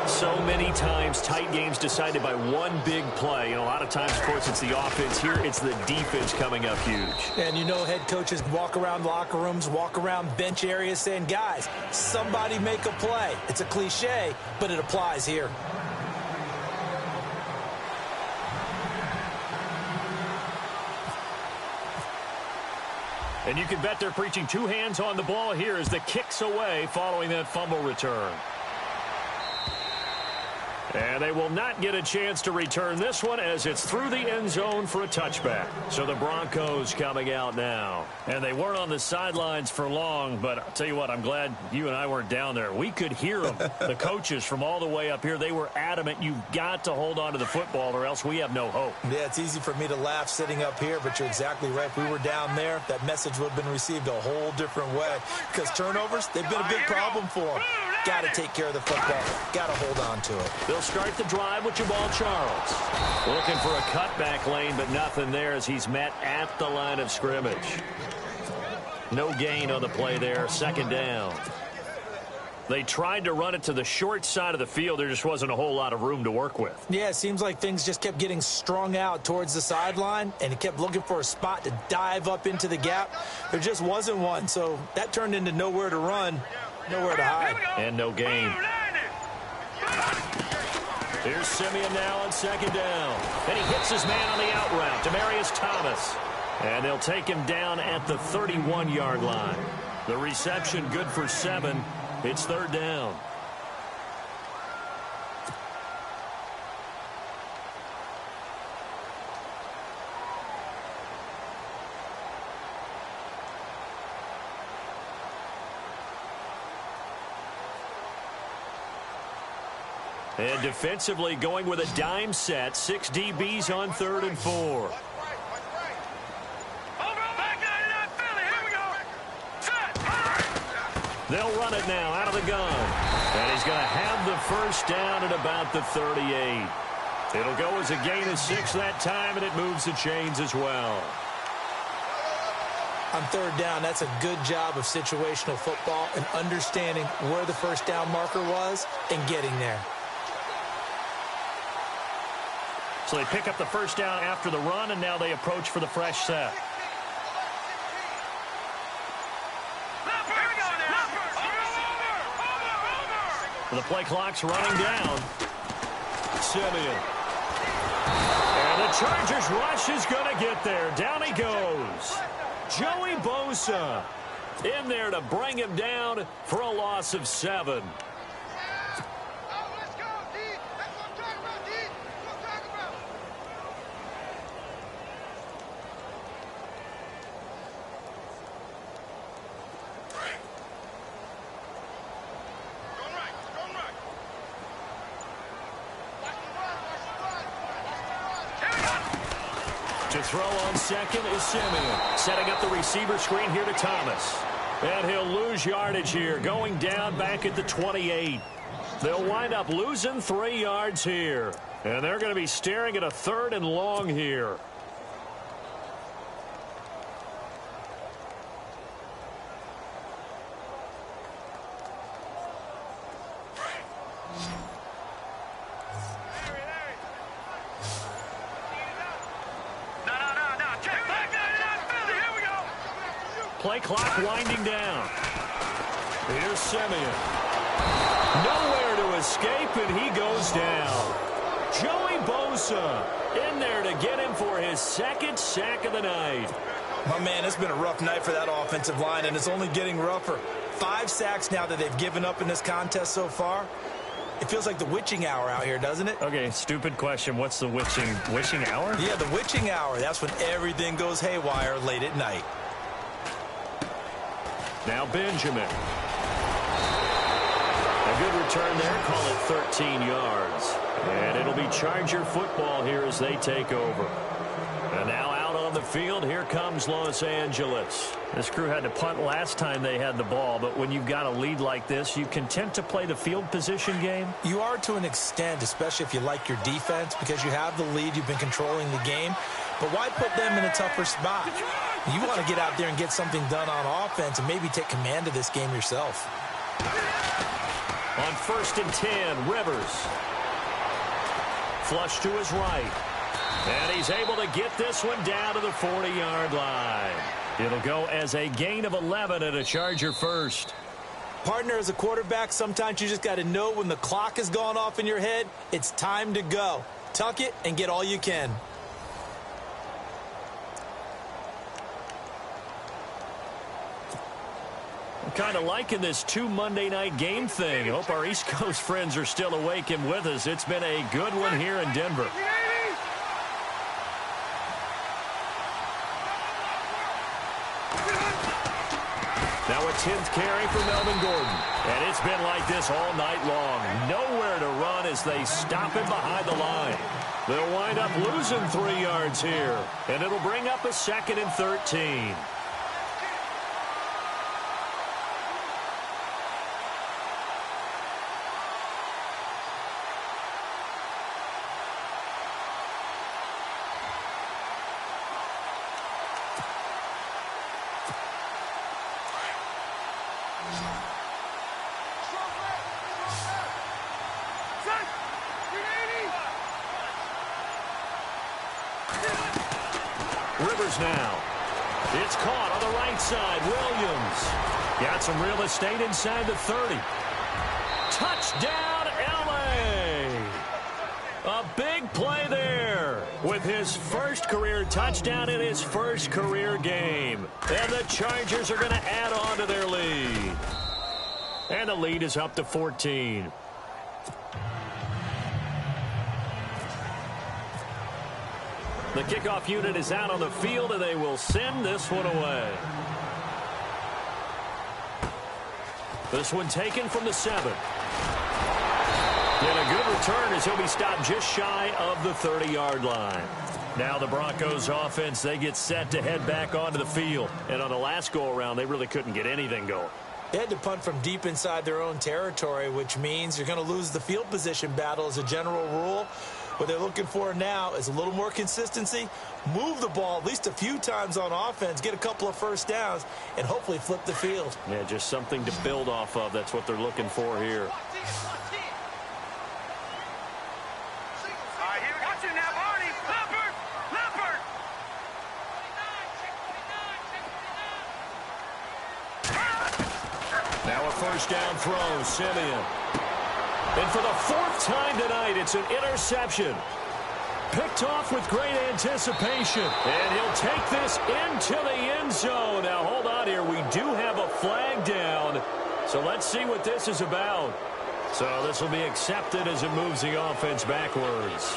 So many times, tight games decided by one big play. And a lot of times, of course, it's the offense. Here, it's the defense coming up huge. And you know head coaches walk around locker rooms, walk around bench areas saying, guys, somebody make a play. It's a cliche, but it applies here. And you can bet they're preaching 2 hands on the ball here as the kick's away following that fumble return. And they will not get a chance to return this one as it's through the end zone for a touchback. So the Broncos coming out now. And they weren't on the sidelines for long, but I'll tell you what, I'm glad you and I weren't down there. We could hear them, the coaches from all the way up here. They were adamant, you've got to hold on to the football or else we have no hope. Yeah, it's easy for me to laugh sitting up here, but you're exactly right. If we were down there, that message would have been received a whole different way. Because turnovers, they've been a big problem for them. Got to take care of the football. Got to hold on to it. They'll start the drive with Jamal Charles. Looking for a cutback lane, but nothing there as he's met at the line of scrimmage. No gain on the play there. Second down. They tried to run it to the short side of the field. There just wasn't a whole lot of room to work with. Yeah, it seems like things just kept getting strung out towards the sideline, and he kept looking for a spot to dive up into the gap. There just wasn't one, so that turned into nowhere to run, nowhere to hide. And no gain. Here's Simeon now on second down. And he hits his man on the out route, Demaryius Thomas. And they'll take him down at the 31-yard line. The reception good for 7. It's third down. And defensively going with a dime set. 6 DBs on 3rd and 4. They'll run it now out of the gun. And he's going to have the first down at about the 38. It'll go as a gain of 6 that time, and it moves the chains as well. On third down, that's a good job of situational football and understanding where the first down marker was and getting there. So they pick up the first down after the run, and now they approach for the fresh set. The play clock's running down. Simeon. And the Chargers rush is going to get there. Down he goes. Joey Bosa in there to bring him down for a loss of 7. To throw on second is Simeon. Setting up the receiver screen here to Thomas. And he'll lose yardage here, going down back at the 28. They'll wind up losing 3 yards here. And they're going to be staring at a 3rd and long here. Play clock winding down. Here's Simeon. Nowhere to escape, and he goes down. Joey Bosa in there to get him for his 2nd sack of the night. My man, it's been a rough night for that offensive line, and it's only getting rougher. 5 sacks now that they've given up in this contest so far. It feels like the witching hour out here, doesn't it? Okay, stupid question. What's the witching hour? Yeah, the witching hour. That's when everything goes haywire late at night. Now Benjamin. A good return there. Call it 13 yards. And it'll be Charger football here as they take over. And now out on the field, here comes Los Angeles. This crew had to punt last time they had the ball, but when you've got a lead like this, you content to play the field position game? You are to an extent, especially if you like your defense, because you have the lead, you've been controlling the game. But why put them in a tougher spot? You want to get out there and get something done on offense and maybe take command of this game yourself. On 1st and 10, Rivers. Flush to his right. And he's able to get this one down to the 40-yard line. It'll go as a gain of 11 and a Charger first. Partner, as a quarterback, sometimes you just got to know when the clock has gone off in your head, it's time to go. Tuck it and get all you can. I'm kind of liking this 2 Monday night game thing. I hope our East Coast friends are still awake and with us. It's been a good one here in Denver. Now a 10th carry for Melvin Gordon. And it's been like this all night long. Nowhere to run as they stop him behind the line. They'll wind up losing 3 yards here. And it'll bring up a 2nd and 13. Rivers now. It's caught on the right side. Williams got some real estate inside the 30. Touchdown, L.A. A big play there with his first career touchdown in his first career game. And the Chargers are going to add on to their lead. And the lead is up to 14. The kickoff unit is out on the field, and they will send this one away. This one taken from the 7. And a good return as he'll be stopped just shy of the 30-yard line. Now the Broncos offense, they get set to head back onto the field. And on the last go-around, they really couldn't get anything going. They had to punt from deep inside their own territory, which means you're going to lose the field position battle as a general rule. What they're looking for now is a little more consistency, move the ball at least a few times on offense, get a couple of first downs, and hopefully flip the field. Yeah, just something to build off of. That's what they're looking for here. Now a first down throw, Simeon. And for the 4th time tonight, it's an interception. Picked off with great anticipation. And he'll take this into the end zone. Now, hold on here. We do have a flag down. So let's see what this is about. So this will be accepted as it moves the offense backwards.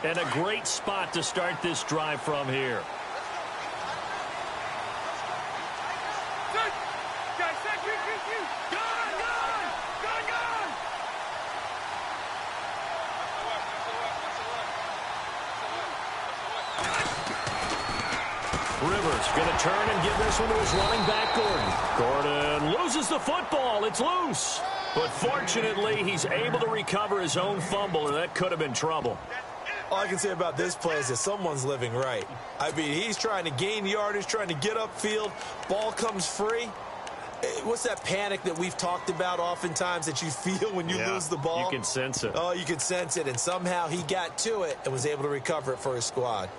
And a great spot to start this drive from here. Rivers going to turn and give this one to his running back, Gordon. Gordon loses the football. It's loose. But fortunately, he's able to recover his own fumble, and that could have been trouble. All I can say about this play is that someone's living right. I mean, he's trying to gain yardage, trying to get upfield. Ball comes free. What's that panic that we've talked about oftentimes that you feel when you lose the ball? You can sense it. Oh, you can sense it. And somehow he got to it and was able to recover it for his squad.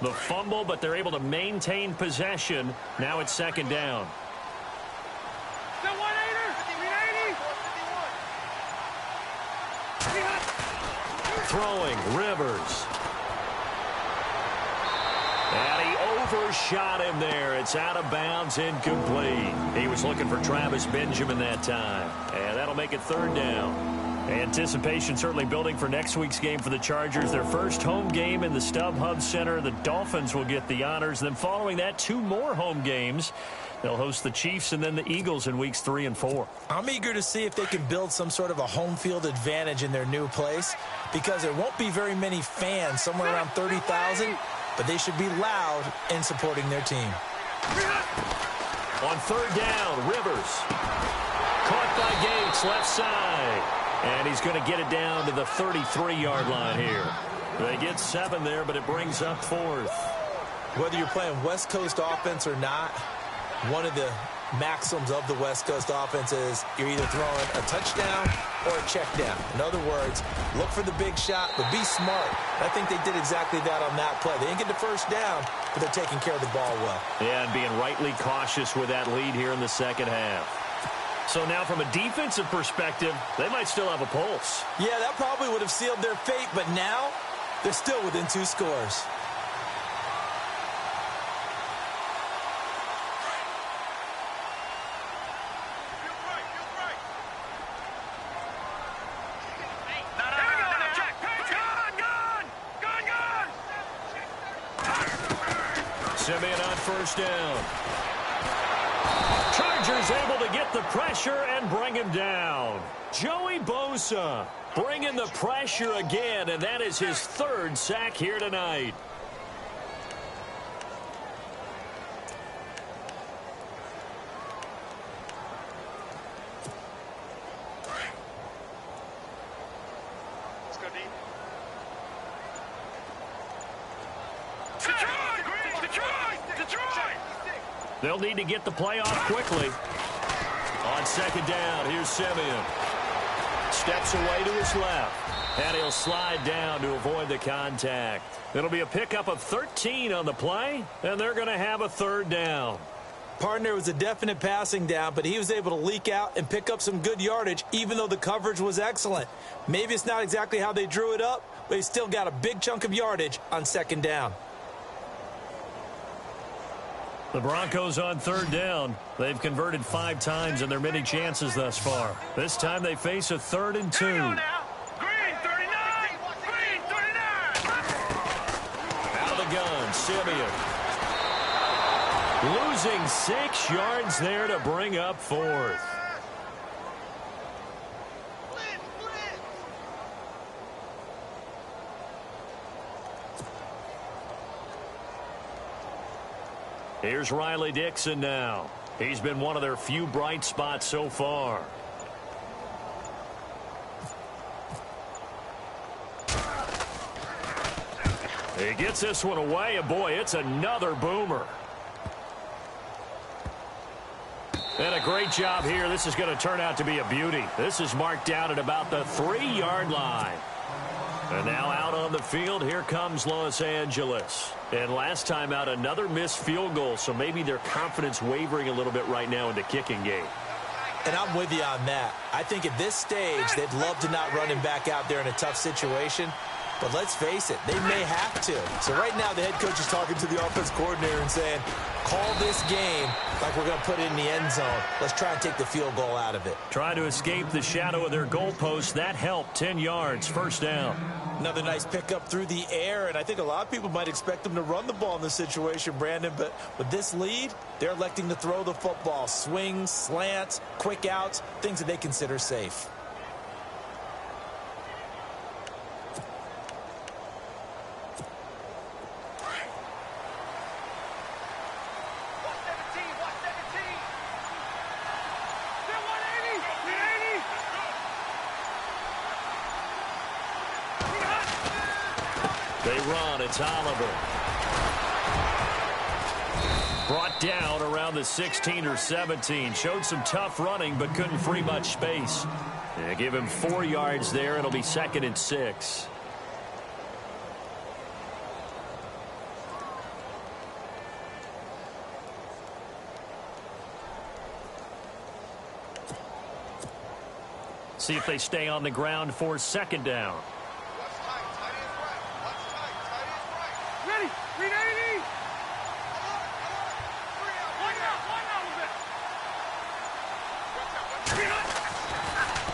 The fumble, but they're able to maintain possession. Now it's 2nd down. Throwing, Rivers. And he overshot him there. It's out of bounds, incomplete. He was looking for Travis Benjamin that time. And that'll make it 3rd down. Anticipation certainly building for next week's game for the Chargers. Their first home game in the StubHub Center. The Dolphins will get the honors. Then following that, 2 more home games. They'll host the Chiefs and then the Eagles in weeks 3 and 4. I'm eager to see if they can build some sort of a home field advantage in their new place, because there won't be very many fans, somewhere around 30,000, but they should be loud in supporting their team. On 3rd down, Rivers. Caught by Gates, left side. And he's going to get it down to the 33-yard line here. They get 7 there, but it brings up 4th. Whether you're playing West Coast offense or not, one of the maxims of the West Coast offense is you're either throwing a touchdown or a check down. In other words, look for the big shot, but be smart. I think they did exactly that on that play. They didn't get the first down, but they're taking care of the ball well. Yeah, and being rightly cautious with that lead here in the 2nd half. So now from a defensive perspective, they might still have a pulse. Yeah, that probably would have sealed their fate, but now they're still within 2 scores. Simeon on 1st down. Chargers able to get the pressure and bring him down. Joey Bosa bringing the pressure again, and that is his 3rd sack here tonight. They'll need to get the play off quickly. On second down, here's Simeon. Steps away to his left. And he'll slide down to avoid the contact. It'll be a pickup of 13 on the play, and they're going to have a third down. Partner was a definite passing down, but he was able to leak out and pick up some good yardage, even though the coverage was excellent. Maybe it's not exactly how they drew it up, but he still got a big chunk of yardage on second down. The Broncos on third down. They've converted 5 times in their many chances thus far. This time they face a 3rd and 2. Green 39! Green 39! Out of the gun, Simeon. Losing 6 yards there to bring up 4th. Here's Riley Dixon now. He's been one of their few bright spots so far. He gets this one away, and boy, it's another boomer. And a great job here. This is going to turn out to be a beauty. This is marked down at about the 3-yard line. And now out on the field, here comes Los Angeles. And last time out, another missed field goal, so maybe their confidence wavering a little bit right now in the kicking game. And I'm with you on that. I think at this stage, they'd love to not run him back out there in a tough situation. But let's face it, they may have to. So right now, the head coach is talking to the offense coordinator and saying, call this game like we're going to put it in the end zone. Let's try and take the field goal out of it. Trying to escape the shadow of their goalpost. That helped. 10 yards, first down. Another nice pickup through the air, and I think a lot of people might expect them to run the ball in this situation, Brandon, but with this lead, they're electing to throw the football. Swings, slants, quick outs, things that they consider safe. They run. It's Oliver. Brought down around the 16 or 17. Showed some tough running, but couldn't free much space. They give him 4 yards there. It'll be 2nd and 6. See if they stay on the ground for 2nd down.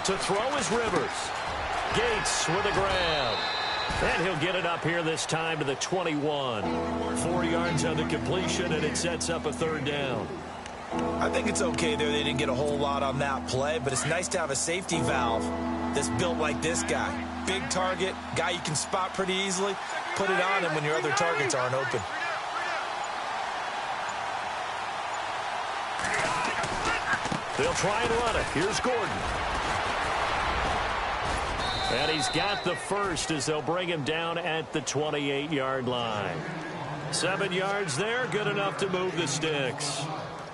To throw is Rivers. Gates with a grab. And he'll get it up here this time to the 21. 4 yards on the completion, and it sets up a 3rd down. I think it's okay there. They didn't get a whole lot on that play, but it's nice to have a safety valve that's built like this guy. Big target, guy you can spot pretty easily. Put it on him when your other targets aren't open. They'll try and run it. Here's Gordon. And he's got the first as they'll bring him down at the 28-yard line. 7 yards there, good enough to move the sticks.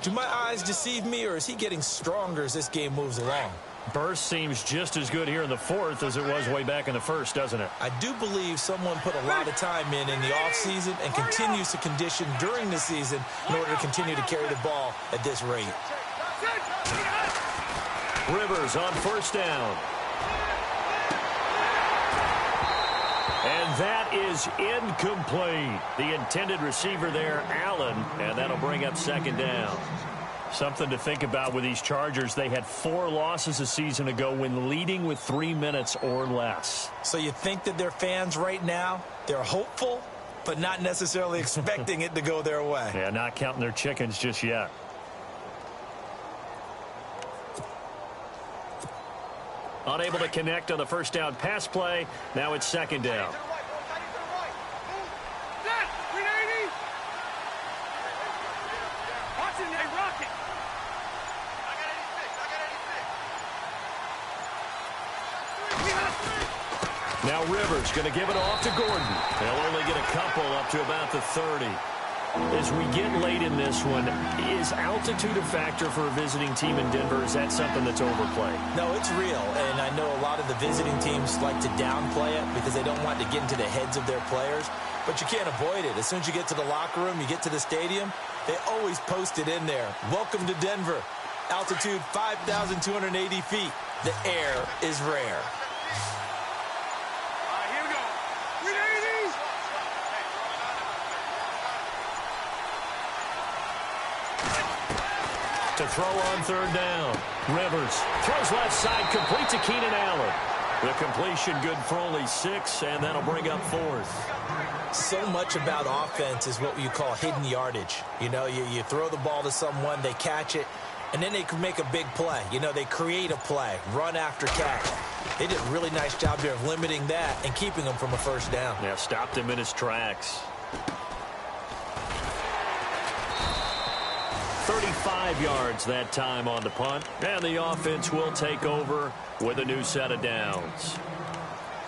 Do my eyes deceive me, or is he getting stronger as this game moves along? Burst seems just as good here in the 4th as it was way back in the 1st, doesn't it? I do believe someone put a lot of time in the offseason and continues to condition during the season in order to continue to carry the ball at this rate. Rivers on 1st down. And that is incomplete. The intended receiver there, Allen, and that'll bring up 2nd down. Something to think about with these Chargers. They had 4 losses a season ago when leading with 3 minutes or less. So you think that their fans right now, they're hopeful, but not necessarily expecting it to go their way. Yeah, not counting their chickens just yet. Unable to connect on the 1st down pass play. Now it's 2nd down. Now Rivers going to give it off to Gordon. They'll only get a couple up to about the 30. As we get late in this one, is altitude a factor for a visiting team in Denver? Is that something that's overplayed? No, it's real, and I know a lot of the visiting teams like to downplay it because they don't want to get into the heads of their players, but you can't avoid it. As soon as you get to the locker room, you get to the stadium, they always post it in there. Welcome to Denver. Altitude 5,280 feet. The air is rare. To throw on third down. Rivers throws left side, complete to Keenan Allen. The completion good for only 6, and that'll bring up 4th. So much about offense is what you call hidden yardage. You know, you throw the ball to someone, they catch it, and then they can make a big play. You know, they create a play, run after catch. They did a really nice job there of limiting that and keeping them from a first down. Yeah, stopped him in his tracks. 35 yards that time on the punt, and the offense will take over with a new set of downs.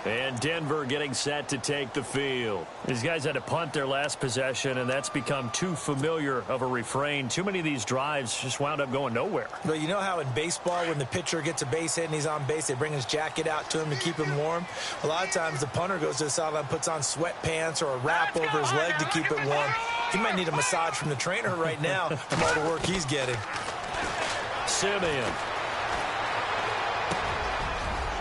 And Denver getting set to take the field. These guys had to punt their last possession, and that's become too familiar of a refrain. Too many of these drives just wound up going nowhere. But you know how in baseball, when the pitcher gets a base hit and he's on base, they bring his jacket out to him to keep him warm? A lot of times the punter goes to the sideline, puts on sweatpants or a wrap over his leg to keep it warm. He might need a massage from the trainer right now from all the work he's getting. Simeon.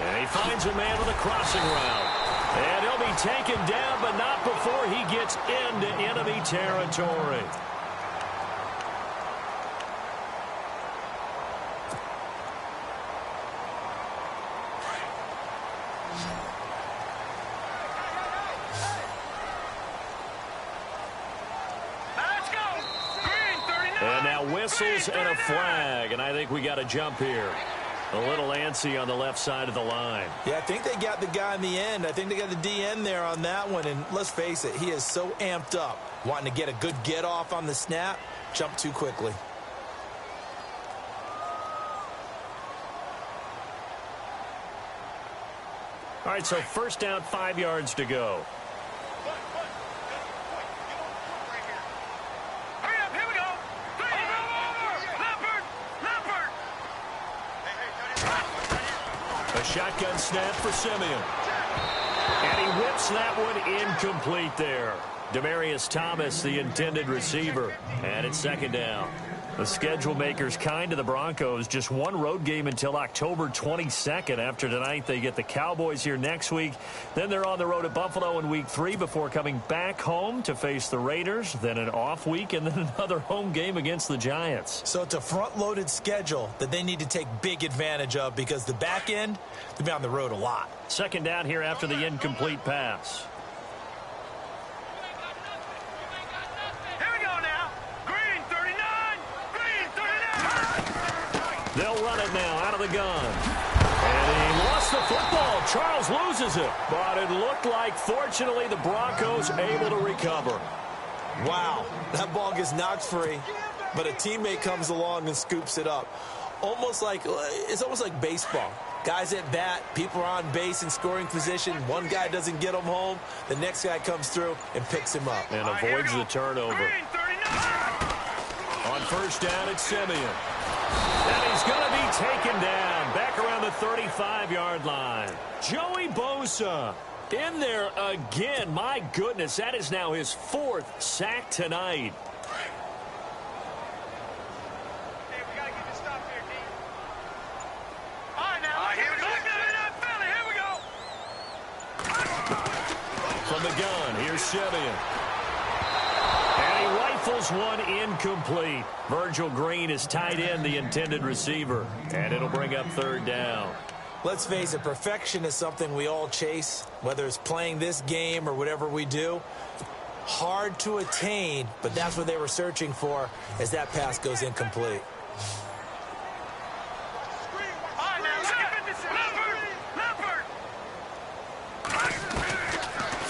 And he finds a man with a crossing route. And he'll be taken down, but not before he gets into enemy territory. Let's go. Green 39. And now whistles and a flag, and I think we got a jump here. A little antsy on the left side of the line. Yeah, I think they got the guy in the end. I think they got the DN there on that one. And let's face it, he is so amped up, wanting to get a good get off on the snap, jump too quickly. All right, so first down, 5 yards to go. Hurry up, here we go. Leopard. A shotgun snap for Simeon. And he whips that one incomplete there. Demaryius Thomas, the intended receiver. And it's second down. The schedule makers kind to the Broncos. Just one road game until October 22nd. After tonight, they get the Cowboys here next week. Then they're on the road at Buffalo in Week 3 before coming back home to face the Raiders. Then an off week and then another home game against the Giants. So it's a front-loaded schedule that they need to take big advantage of because the back end, they'll be on the road a lot. Second down here after the incomplete pass. They'll run it now out of the gun. And he lost the football. Charles loses it. But it looked like, fortunately, the Broncos able to recover. Wow, that ball gets knocked free, but a teammate comes along and scoops it up. It's almost like baseball. Guys at bat, people are on base in scoring position. One guy doesn't get him home. The next guy comes through and picks him up. And avoids the turnover. On first down, it's Simeon. And he's going to be taken down back around the 35-yard line. Joey Bosa in there again. My goodness, that is now his 4th sack tonight. Hey, we got to get this stop here, D. All right, now. Here we go. From the gun, here's Simeon. And he rifles one incomplete. Virgil Green is tight end, the intended receiver. And it'll bring up third down. Let's face it, perfection is something we all chase, whether it's playing this game or whatever we do. Hard to attain, but that's what they were searching for as that pass goes incomplete.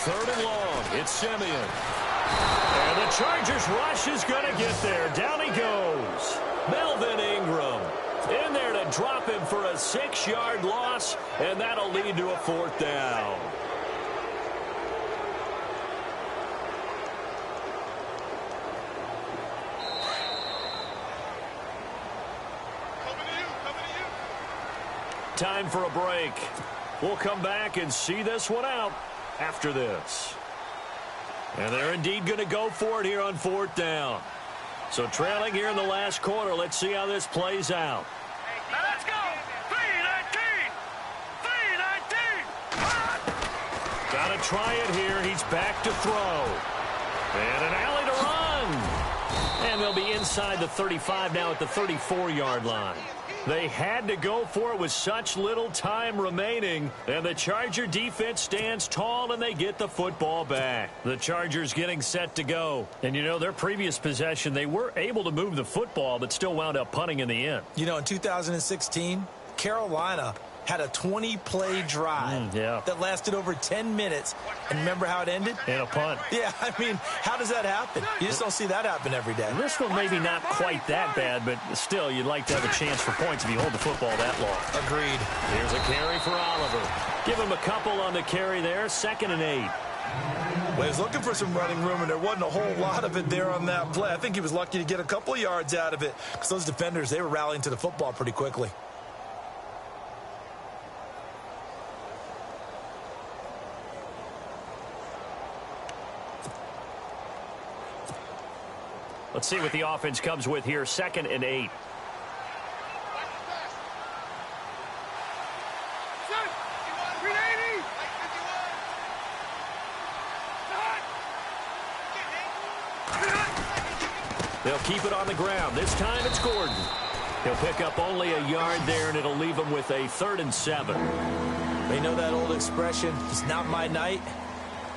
Third and long, it's Simeon. And the Chargers rush is going to get there. Down he goes. Melvin Ingram in there to drop him for a 6-yard loss, and that'll lead to a 4th down. Time for a break. We'll come back and see this one out after this. And they're indeed going to go for it here on 4th down. So trailing here in the last quarter. Let's see how this plays out. Now let's go. 3-19. 3-19. Got to try it here. He's back to throw. And an alley to run. And they'll be inside the 35 now at the 34-yard line. They had to go for it with such little time remaining. And the Charger defense stands tall and they get the football back. The Chargers getting set to go. And you know, their previous possession, they were able to move the football but still wound up punting in the end. You know, in 2016, Carolina had a 20-play drive that lasted over 10 minutes. And remember how it ended? And a punt. Yeah, I mean, how does that happen? You just don't see that happen every day. This one maybe not quite that bad, but still, you'd like to have a chance for points if you hold the football that long. Agreed. Here's a carry for Oliver. Give him a couple on the carry there, 2nd and 8. Well, he was looking for some running room, and there wasn't a whole lot of it there on that play. I think he was lucky to get a couple of yards out of it because those defenders, they were rallying to the football pretty quickly. Let's see what the offense comes with here. 2nd and 8. They'll keep it on the ground. This time it's Gordon. He'll pick up only a yard there, and it'll leave him with a 3rd and 7. They know that old expression, it's not my night.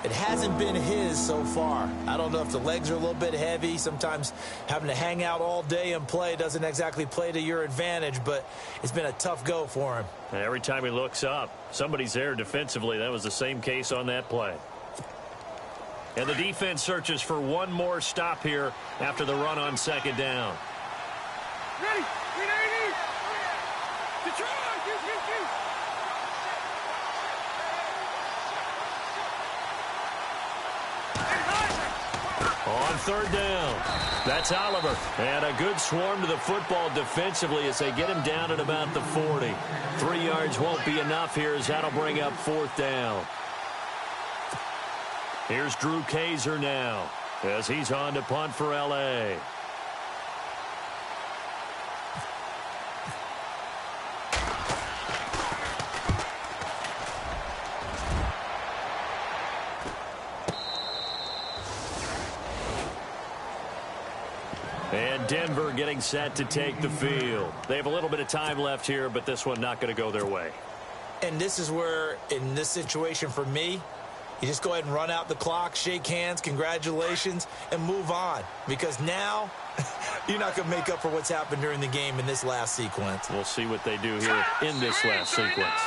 It hasn't been his so far. I don't know if the legs are a little bit heavy. Sometimes having to hang out all day and play doesn't exactly play to your advantage, but it's been a tough go for him. And every time he looks up, somebody's there defensively. That was the same case on that play. And the defense searches for one more stop here after the run on 2nd down. Ready. 3-80. Detroit. On 3rd down, that's Oliver. And a good swarm to the football defensively as they get him down at about the 40. 3 yards won't be enough here as that'll bring up 4th down. Here's Drew Kaiser now as he's on to punt for L.A. And Denver getting set to take the field. They have a little bit of time left here, but this one not going to go their way. And this is where, in this situation for me, you just go ahead and run out the clock, shake hands, congratulations, and move on. Because now, you're not going to make up for what's happened during the game in this last sequence. We'll see what they do here in this last sequence.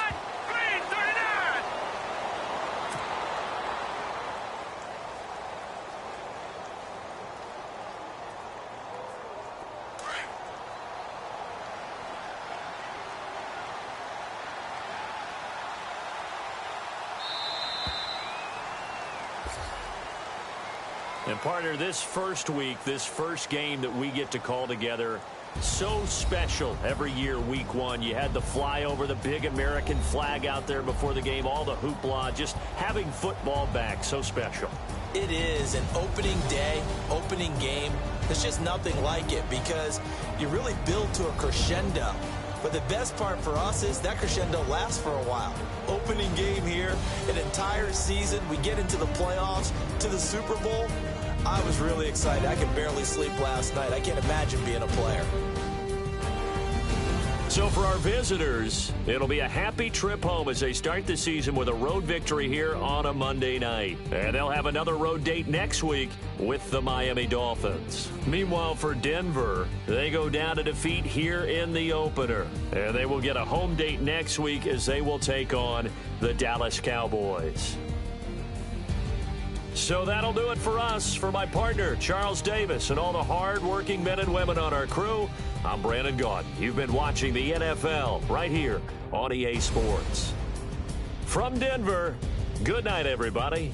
And partner, this first week, this first game that we get to call together, so special every year, week 1. You had the flyover, the big American flag out there before the game, all the hoopla, just having football back, so special. It is an opening day, opening game. There's just nothing like it because you really build to a crescendo. But the best part for us is that crescendo lasts for a while. Opening game here, an entire season. We get into the playoffs, to the Super Bowl. I was really excited. I could barely sleep last night. I can't imagine being a player. So for our visitors, it'll be a happy trip home as they start the season with a road victory here on a Monday night. And they'll have another road date next week with the Miami Dolphins. Meanwhile, for Denver, they go down to defeat here in the opener. And they will get a home date next week as they will take on the Dallas Cowboys. So that'll do it for us. For my partner, Charles Davis, and all the hard-working men and women on our crew, I'm Brandon Gaudin. You've been watching the NFL right here on EA Sports. From Denver, good night, everybody.